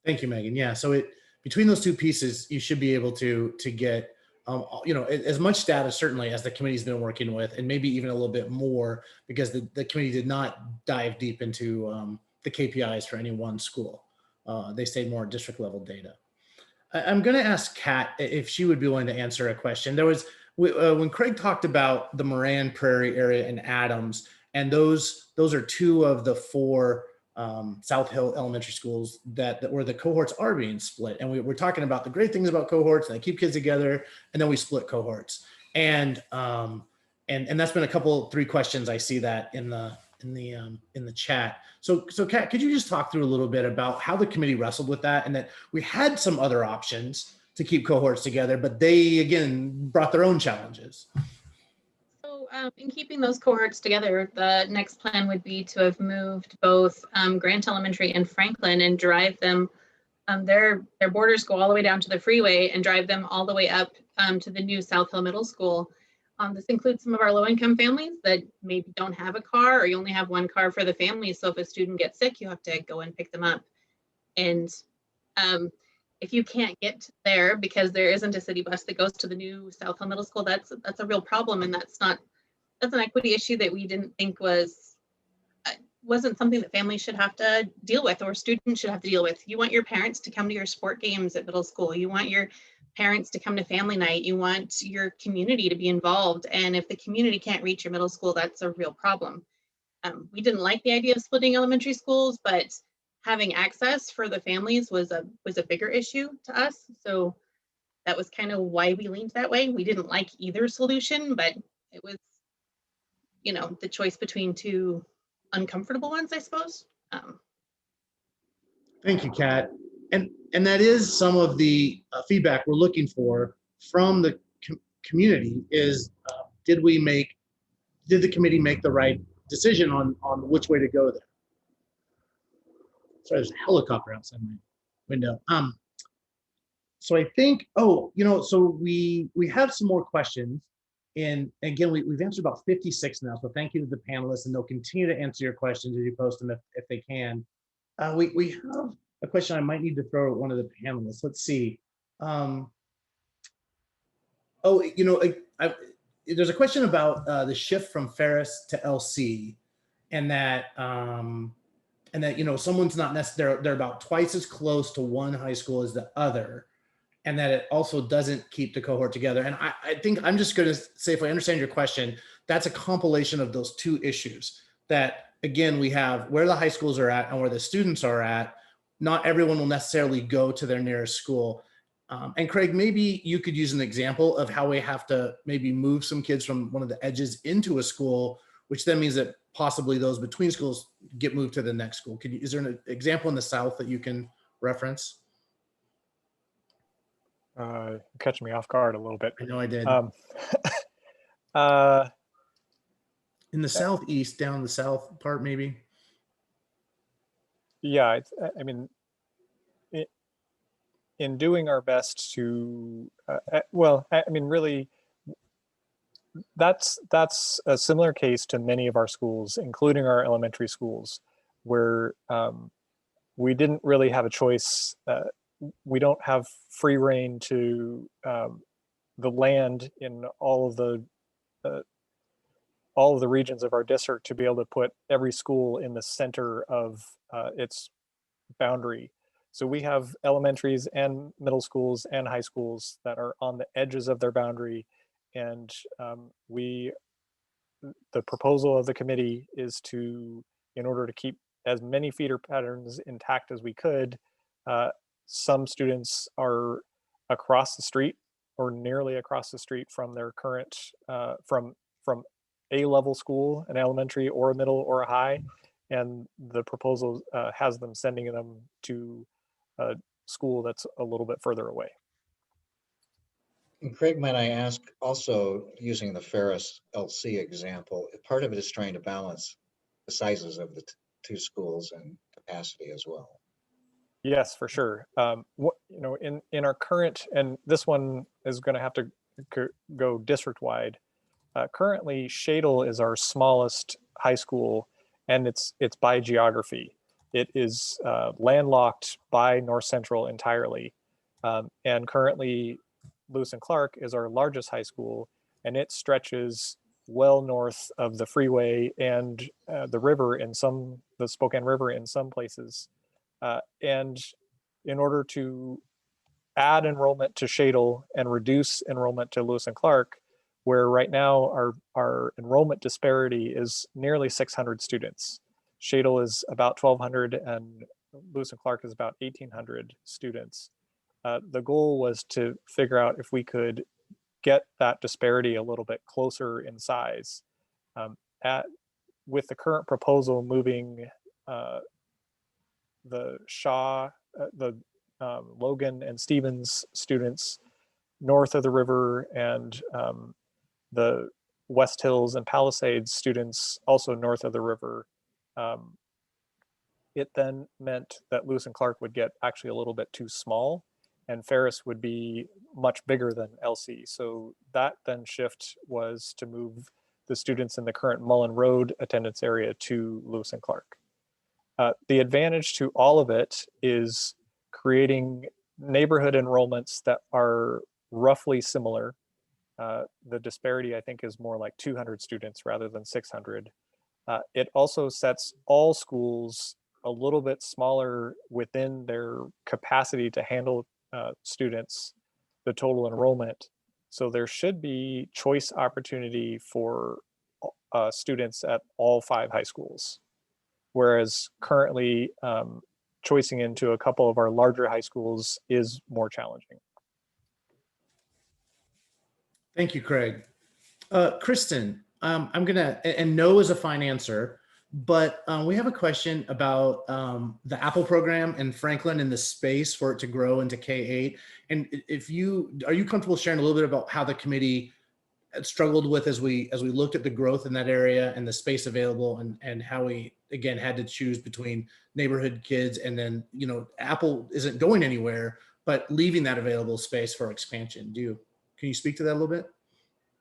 Thank you, Megan. Yeah, so between those two pieces, you should be able to get as much data certainly as the committee's been working with, and maybe even a little bit more, because the committee did not dive deep into the KPIs for any one school. They stayed more district level data. I'm going to ask Kat if she would be willing to answer a question. There was when Craig talked about the Moran Prairie area and Adams, and those are two of the four South Hill elementary schools that where the cohorts are being split. And we're talking about the great things about cohorts, and they keep kids together, and then we split cohorts. And that's been three questions. I see that in the chat. So Kat, could you just talk through a little bit about how the committee wrestled with that, and that we had some other options to keep cohorts together, but they again brought their own challenges. So in keeping those cohorts together, the next plan would be to have moved both Grant Elementary and Franklin and drive them, their borders go all the way down to the freeway, and drive them all the way up to the new South Hill Middle School. This includes some of our low-income families that maybe don't have a car, or you only have one car for the family. So if a student gets sick, you have to go and pick them up. And if you can't get there because there isn't a city bus that goes to the new South Hill Middle School, that's a real problem, and that's an equity issue that we didn't think wasn't something that families should have to deal with, or students should have to deal with. You want your parents to come to your sport games at middle school. You want your parents to come to family night. You want your community to be involved, and if the community can't reach your middle school, that's a real problem. We didn't like the idea of splitting elementary schools, but having access for the families was a bigger issue to us. So that was kind of why we leaned that way. We didn't like either solution, but it was, the choice between two uncomfortable ones, I suppose. Thank you, Kat. And that is some of the feedback we're looking for from the community is, did the committee make the right decision on which way to go there? Sorry, there's a helicopter outside my window. So I think, so we have some more questions. And again, we've answered about 56 now. So thank you to the panelists, and they'll continue to answer your questions as you post them if they can. We have a question I might need to throw at one of the panelists. Let's see. There's a question about the shift from Ferris to LC, and that someone's not necessarily, they're about twice as close to one high school as the other. and that it also doesn't keep the cohort together. And I think I'm just going to say, if I understand your question, that's a compilation of those two issues. That again, we have where the high schools are at and where the students are at. Not everyone will necessarily go to their nearest school. And Craig, maybe you could use an example of how we have to maybe move some kids from one of the edges into a school, which then means that possibly those between schools get moved to the next school. Is there an example in the South that you can reference? Catching me off guard a little bit. I know I did. In the Southeast, down the South part, maybe. Yeah, I mean, in doing our best to, well, I mean, really, that's a similar case to many of our schools, including our elementary schools, where we didn't really have a choice. We don't have free reign to the land in all of the regions of our district to be able to put every school in the center of its boundary. So we have elementaries and middle schools and high schools that are on the edges of their boundary. And the proposal of the committee is to, in order to keep as many feeder patterns intact as we could, some students are across the street or nearly across the street from their current, from a level school, an elementary or a middle or a high. And the proposal has them sending them to a school that's a little bit further away. And Craig, might I ask, also using the Ferris LC example, part of it is trying to balance the sizes of the two schools and capacity as well. Yes, for sure. In our current, and this one is going to have to go district-wide. Currently, Shadle is our smallest high school, and it's by geography. It is landlocked by North Central entirely. And currently, Lewis and Clark is our largest high school, and it stretches well north of the freeway and the river the Spokane River in some places. And in order to add enrollment to Shadle and reduce enrollment to Lewis and Clark, where right now our enrollment disparity is nearly 600 students. Shadle is about 1,200 and Lewis and Clark is about 1,800 students. The goal was to figure out if we could get that disparity a little bit closer in size. With the current proposal moving the Shaw, Logan and Stevens students north of the river, and the West Hills and Palisades students also north of the river. It then meant that Lewis and Clark would get actually a little bit too small, and Ferris would be much bigger than LC. So that then shift was to move the students in the current Mullen Road attendance area to Lewis and Clark. The advantage to all of it is creating neighborhood enrollments that are roughly similar. The disparity, I think, is more like 200 students rather than 600. It also sets all schools a little bit smaller within their capacity to handle students, the total enrollment. So there should be choice opportunity for students at all 5 high schools. Whereas currently, choicing into a couple of our larger high schools is more challenging. Thank you, Craig. Kristen, I'm gonna, and no is a fine answer, but we have a question about the Apple program in Franklin and the space for it to grow into K-8. And are you comfortable sharing a little bit about how the committee struggled with as we looked at the growth in that area and the space available, and how we again had to choose between neighborhood kids and then, Apple isn't going anywhere, but leaving that available space for expansion. Can you speak to that a little bit?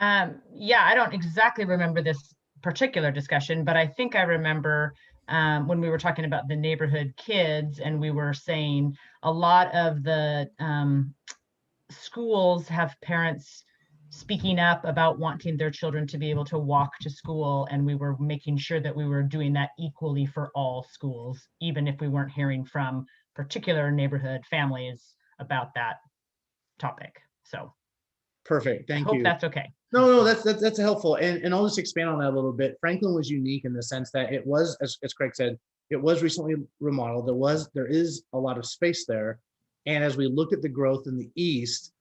Yeah, I don't exactly remember this particular discussion, but I think I remember when we were talking about the neighborhood kids, and we were saying a lot of the schools have parents speaking up about wanting their children to be able to walk to school, and we were making sure that we were doing that equally for all schools, even if we weren't hearing from particular neighborhood families about that topic. So Perfect. I Thank hope you. that's okay. No, that's helpful. And I'll just expand on that a little bit. Franklin was unique in the sense that it was, as Craig said, it was recently remodeled. There is a lot of space there. And as we looked at the growth in the east,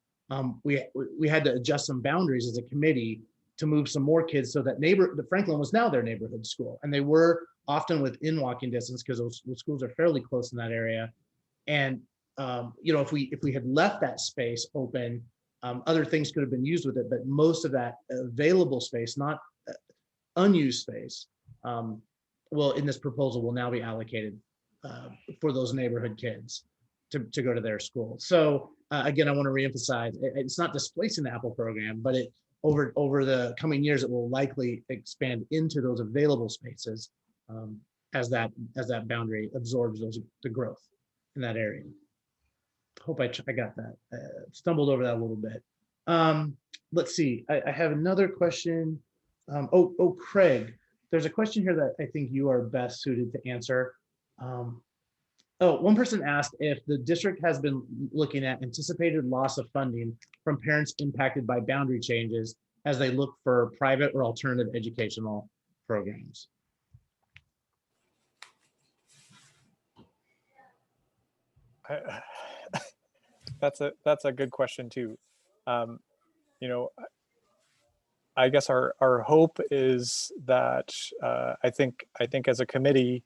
we had to adjust some boundaries as a committee to move some more kids so that the Franklin was now their neighborhood school. And they were often within walking distance because those schools are fairly close in that area. And you know, if we had left that space open, other things could have been used with it, but most of that available space, not unused space, will in this proposal will now be allocated for those neighborhood kids to go to their school. So again, I want to reemphasize, it's not displacing the Apple program, but it over the coming years, it will likely expand into those available spaces as that boundary absorbs the growth in that area. Hope I got that. Stumbled over that a little bit. Let's see. I have another question. Craig, there's a question here that I think you are best suited to answer. One person asked if the district has been looking at anticipated loss of funding from parents impacted by boundary changes as they look for private or alternative educational programs. That's a good question too. You know, I guess our hope is that I think as a committee,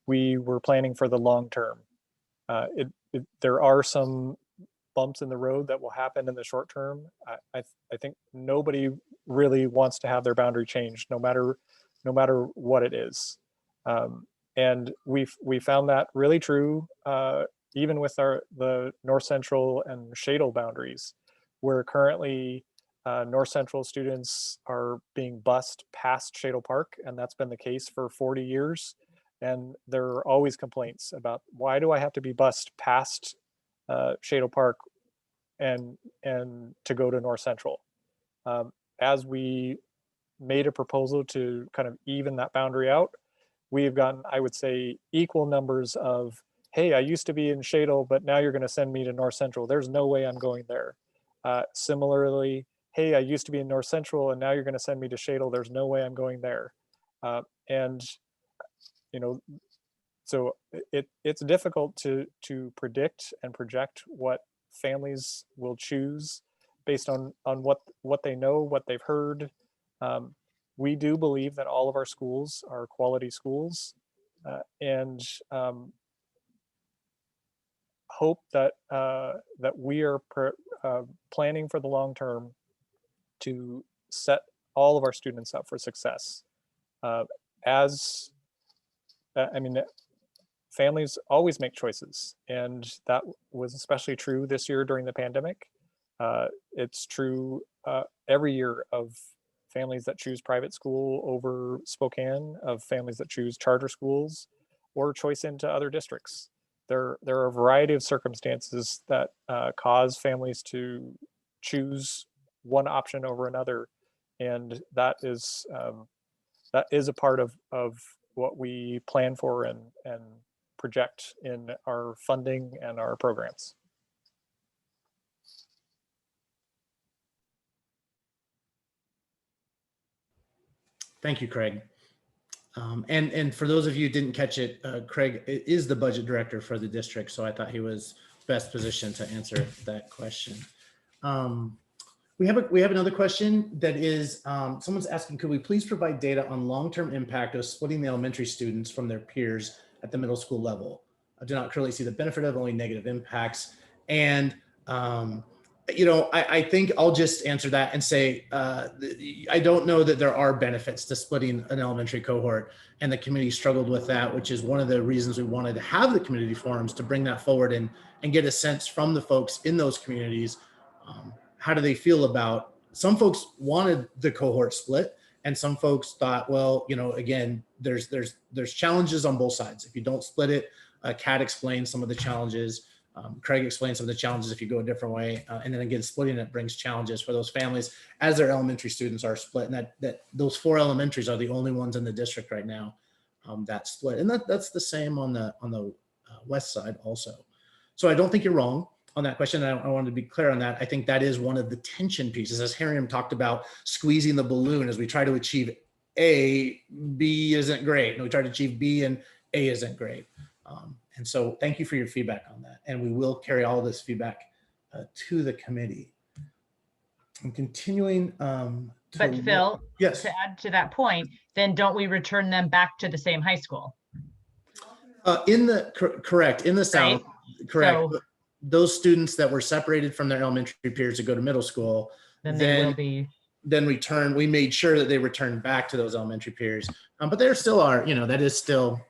we were planning for the long term. There are some bumps in the road that will happen in the short term. I think nobody really wants to have their boundary changed, no matter what it is. And we found that really true even with the North Central and Shadle boundaries, where currently North Central students are being bused past Shadle Park, and that's been the case for 40 years. And there are always complaints about, why do I have to be bused past Shadle Park and to go to North Central? As we made a proposal to kind of even that boundary out, we've gotten, I would say, equal numbers of, hey, I used to be in Shadle, but now you're going to send me to North Central. There's no way I'm going there. Similarly, hey, I used to be in North Central, and now you're going to send me to Shadle. There's no way I'm going there. And you know, so it's difficult to predict and project what families will choose based on what they know, what they've heard. We do believe that all of our schools are quality schools, and hope that that we are planning for the long term to set all of our students up for success. I mean, families always make choices, and that was especially true this year during the pandemic. It's true every year of families that choose private school over Spokane, of families that choose charter schools or choice into other districts. There are a variety of circumstances that cause families to choose one option over another, and that is a part of what we plan for and project in our funding and our programs. Thank you, Craig. And for those of you who didn't catch it, Craig is the budget director for the district, so I thought he was best positioned to answer that question. We have another question that is, someone's asking, could we please provide data on long-term impact of splitting the elementary students from their peers at the middle school level? I do not currently see the benefit of, only negative impacts. And you know, I think I'll just answer that and say, I don't know that there are benefits to splitting an elementary cohort, and the committee struggled with that, which is one of the reasons we wanted to have the community forums, to bring that forward and get a sense from the folks in those communities. How do they feel about, some folks wanted the cohort split, and some folks thought, well, you know, again, there's challenges on both sides. If you don't split it, Kat explained some of the challenges. Craig explained some of the challenges if you go a different way. And then again, splitting it brings challenges for those families as their elementary students are split. And that those 4 elementaries are the only ones in the district right now that split. And that's the same on the west side also. So I don't think you're wrong. on that question, I wanted to be clear on that. I think that is one of the tension pieces, as Hariam talked about, squeezing the balloon as we try to achieve A, B isn't great, and we try to achieve B and A isn't great. And so thank you for your feedback on that. And we will carry all this feedback to the committee. I'm continuing. But Phil, yes, to add to that point, then don't we return them back to the same high school? Correct, in the South, Right? correct. So, those students that were separated from their elementary peers to go to middle school, then they will be. Then return. We made sure that they returned back to those elementary peers, but there still are, that is still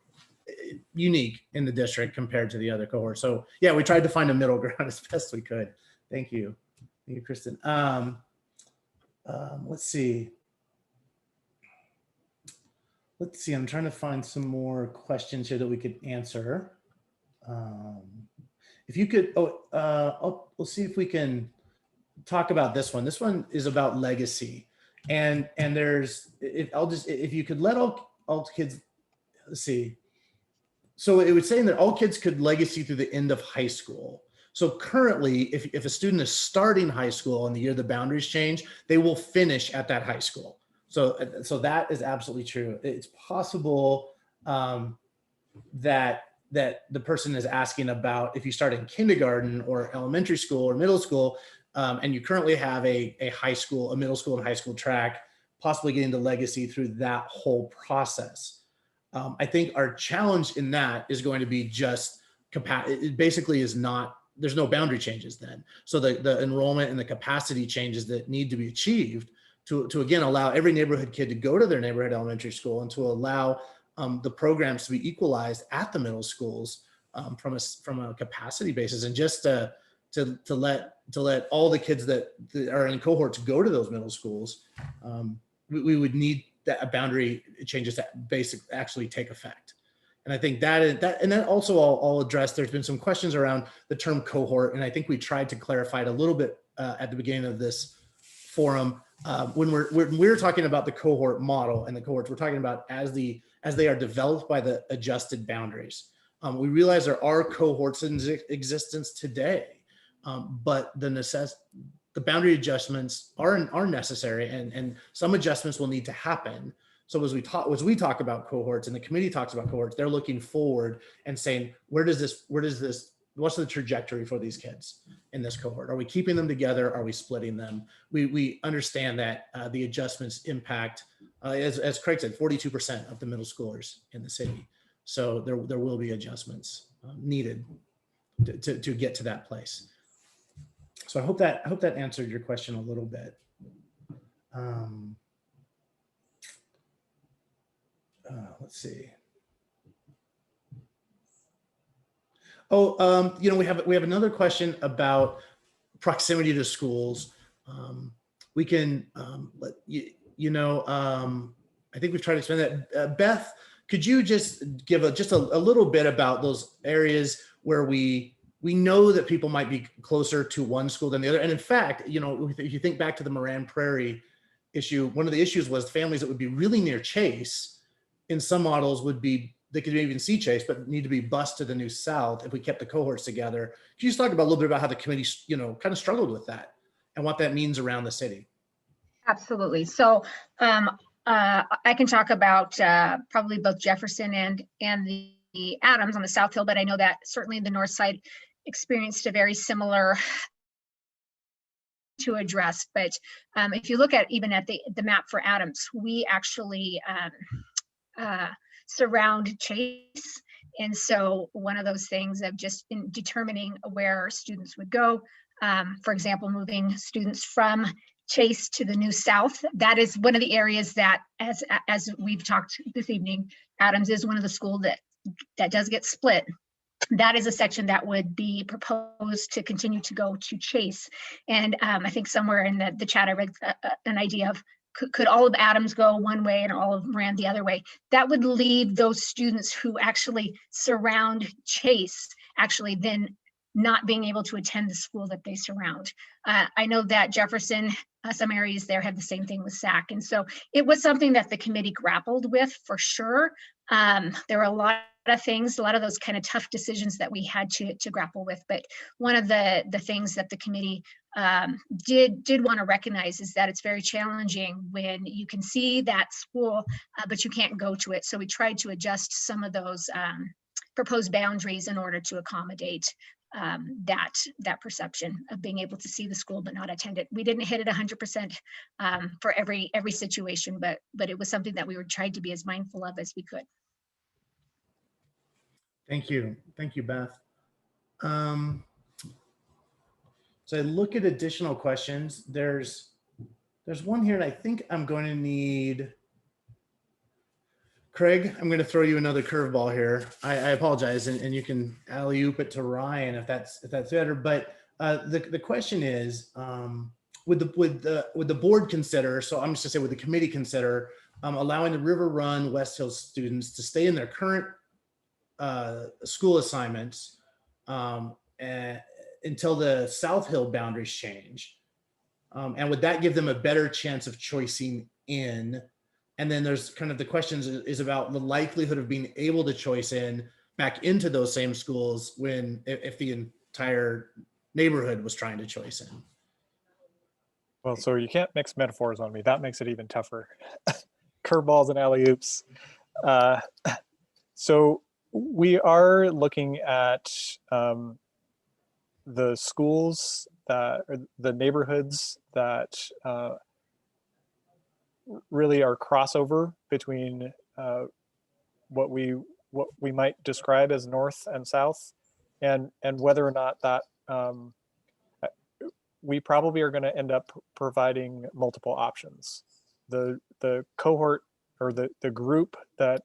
unique in the district compared to the other cohorts. So yeah, we tried to find a middle ground as best we could. Thank you, Kristen. Let's see. I'm trying to find some more questions here that we could answer. If you could, we'll see if we can talk about this one. This one is about legacy, and there's, if you could let all kids, let's see. So it was saying that all kids could legacy through the end of high school. So currently, if a student is starting high school and the year the boundaries change, they will finish at that high school. So that is absolutely true. It's possible that the person is asking about if you start in kindergarten or elementary school or middle school, and you currently have a middle school and high school track, possibly getting the legacy through that whole process. I think our challenge in that is going to be just capacity. It basically is not, there's no boundary changes then. So the enrollment and the capacity changes that need to be achieved to again, allow every neighborhood kid to go to their neighborhood elementary school, and to allow the programs to be equalized at the middle schools from a capacity basis, and just to let all the kids that are in cohorts go to those middle schools. We would need that boundary changes that actually take effect. And I think that also I'll address, there's been some questions around the term cohort, and I think we tried to clarify it a little bit at the beginning of this forum. When we're talking about the cohort model and the cohorts, we're talking about as they are developed by the adjusted boundaries. We realize there are cohorts in existence today, but the boundary adjustments are necessary, and some adjustments will need to happen. So as we talk about cohorts and the committee talks about cohorts, they're looking forward and saying, what's the trajectory for these kids in this cohort? Are we keeping them together? Are we splitting them? We understand that the adjustments impact, as Craig said, 42% of the middle schoolers in the city. So there will be adjustments needed to get to that place. So I hope that answered your question a little bit. Let's see. We have another question about proximity to schools. We can I think we've tried to explain that. Beth, could you just give a little bit about those areas where we know that people might be closer to one school than the other? And in fact, if you think back to the Moran Prairie issue, one of the issues was families that would be really near Chase in some models they could even see Chase, but need to be bused to the New South if we kept the cohorts together. Can you just talk about a little bit about how the committee, kind of struggled with that and what that means around the city? Absolutely. So I can talk about probably both Jefferson and the Adams on the South Hill, but I know that certainly the North Side experienced a very similar to address. But if you look at even at the map for Adams, we actually surround Chase. And so one of those things of just in determining where students would go, for example, moving students from Chase to the New South, that is one of the areas that, as we've talked this evening, Adams is one of the schools that does get split. That is a section that would be proposed to continue to go to Chase. And I think somewhere in the chat I read an idea of, could all of Adams go one way and all of Moran the other way? That would leave those students who actually surround Chase actually then not being able to attend the school that they surround. I know that Jefferson, some areas there have the same thing with SAC. And so it was something that the committee grappled with for sure. There were a lot of things, a lot of those kind of tough decisions that we had to grapple with. But one of the things that the committee did want to recognize is that it's very challenging when you can see that school, but you can't go to it. So we tried to adjust some of those proposed boundaries in order to accommodate that perception of being able to see the school but not attend it. We didn't hit it 100% for every situation, but it was something that we were trying to be as mindful of as we could. Thank you, Beth. So I look at additional questions. There's one here, and I think I'm going to need Craig. I'm going to throw you another curveball here. I apologize, and you can alley-oop it to Ryan if that's better. But the question is, would the board consider? So I'm just going to say, would the committee consider allowing the River Run West Hills students to stay in their current school assignments until the South Hill boundaries change? And would that give them a better chance of choicing in? And then there's kind of the questions is about the likelihood of being able to choice in back into those same schools if the entire neighborhood was trying to choice in. Well, so you can't mix metaphors on me. That makes it even tougher. Curveballs and alley-oops. So we are looking at the schools or the neighborhoods that really are crossover between what we might describe as north and south, and whether or not that we probably are going to end up providing multiple options. The cohort or the group that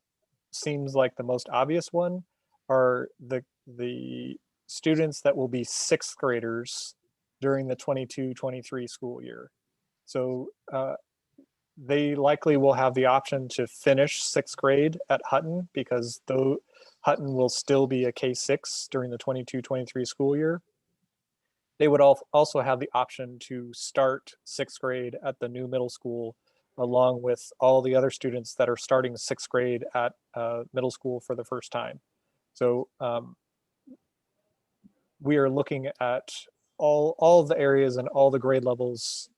seems like the most obvious one are the students that will be sixth graders during the 22-23 school year. So they likely will have the option to finish sixth grade at Hutton, because though Hutton will still be a K-6 during the 22-23 school year, they would also have the option to start sixth grade at the new middle school, along with all the other students that are starting sixth grade at middle school for the first time. So we are looking at all of the areas and all the grade levels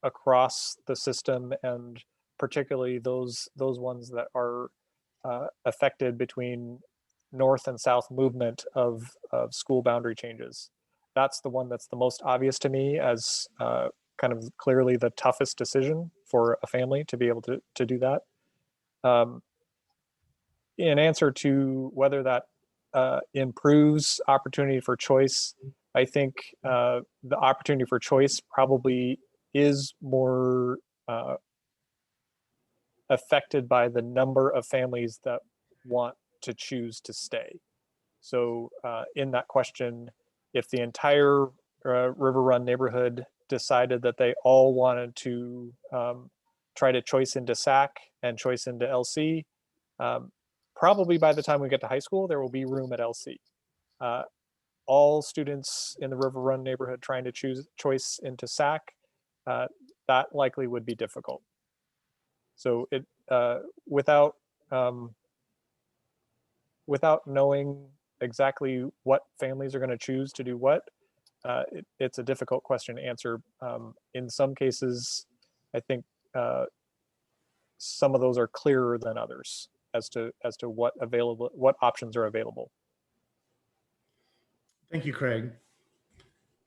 across the system, and particularly those ones that are affected between north and south movement of school boundary changes. That's the one that's the most obvious to me as kind of clearly the toughest decision for a family to be able to do that. In answer to whether that improves opportunity for choice, I think the opportunity for choice probably is more affected by the number of families that want to choose to stay. So in that question, if the entire River Run neighborhood decided that they all wanted to try to choice into SAC and choice into LC, probably by the time we get to high school, there will be room at LC. All students in the River Run neighborhood trying to choice into SAC, that likely would be difficult. So it without knowing exactly what families are going to choose to do what, it's a difficult question to answer. In some cases, I think some of those are clearer than others as to what options are available. Thank you, Craig.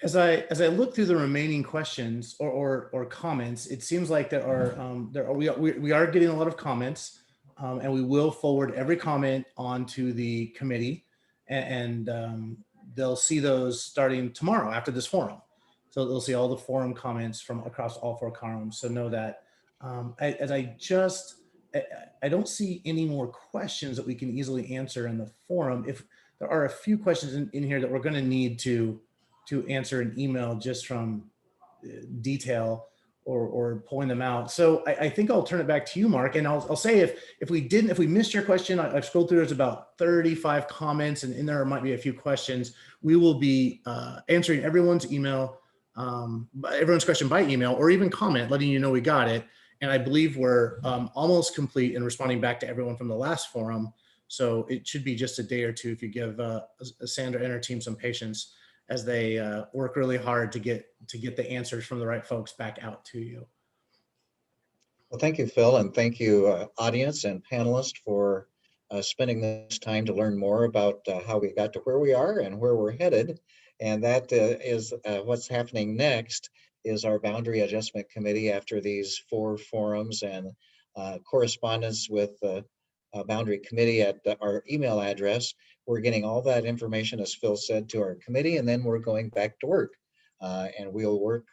As I look through the remaining questions or comments, it seems like we are getting a lot of comments, and we will forward every comment onto the committee, and they'll see those starting tomorrow after this forum. So they'll see all the forum comments from across all four columns. So know that. I don't see any more questions that we can easily answer in the forum. If there are a few questions in here that we're going to need to answer an email just from detail, or pulling them out. So I think I'll turn it back to you, Mark. And I'll say if we missed your question, I've scrolled through, there's about 35 comments, and in there might be a few questions. We will be answering everyone's question by email, or even comment, letting you know we got it. And I believe we're almost complete in responding back to everyone from the last forum. So it should be just a day or two if you give Sandra and her team some patience as they work really hard to get the answers from the right folks back out to you. Well, thank you, Phil, and thank you, audience and panelists, for spending this time to learn more about how we got to where we are and where we're headed. And that is what's happening next is our Boundary Adjustment Committee after these 4 forums and correspondence with Boundary Committee at our email address. We're getting all that information, as Phil said, to our committee, and then we're going back to work. And we'll work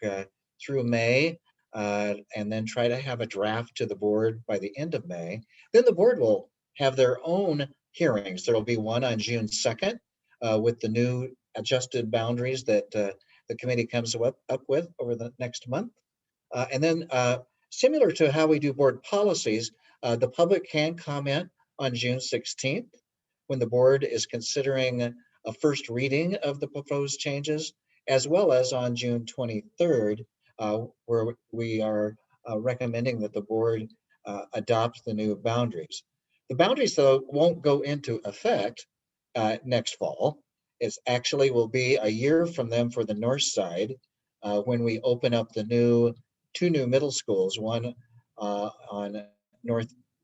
through May and then try to have a draft to the board by the end of May. Then the board will have their own hearings. There will be one on June 2nd with the new adjusted boundaries that the committee comes up with over the next month. And then similar to how we do board policies, the public can comment on June 16th when the board is considering a first reading of the proposed changes, as well as on June 23rd, where we are recommending that the board adopt the new boundaries. The boundaries, though, won't go into effect next fall. It actually will be a year from them for the north side when we open up the 2 new middle schools, one on the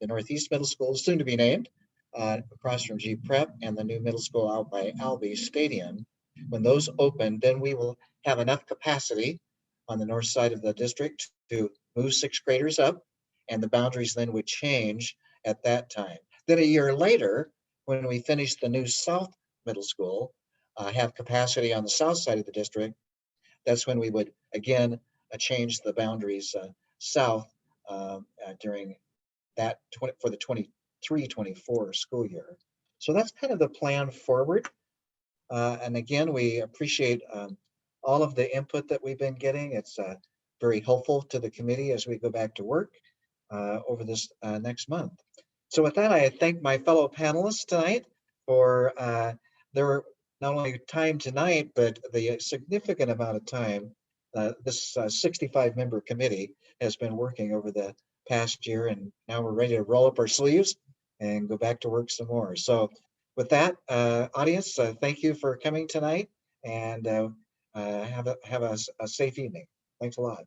Northeast Middle School, soon to be named, across from G Prep, and the new middle school out by Albee Stadium. When those open, then we will have enough capacity on the north side of the district to move 6th graders up, and the boundaries then would change at that time. Then a year later, when we finish the new South Middle School, have capacity on the south side of the district, that's when we would again change the boundaries south during that for the 23-24 school year. So that's kind of the plan forward. And again, we appreciate all of the input that we've been getting. It's very helpful to the committee as we go back to work over this next month. So with that, I thank my fellow panelists tonight for their not only time tonight, but the significant amount of time this 65-member committee has been working over the past year, and now we're ready to roll up our sleeves and go back to work some more. So with that, audience, thank you for coming tonight, and have a safe evening. Thanks a lot.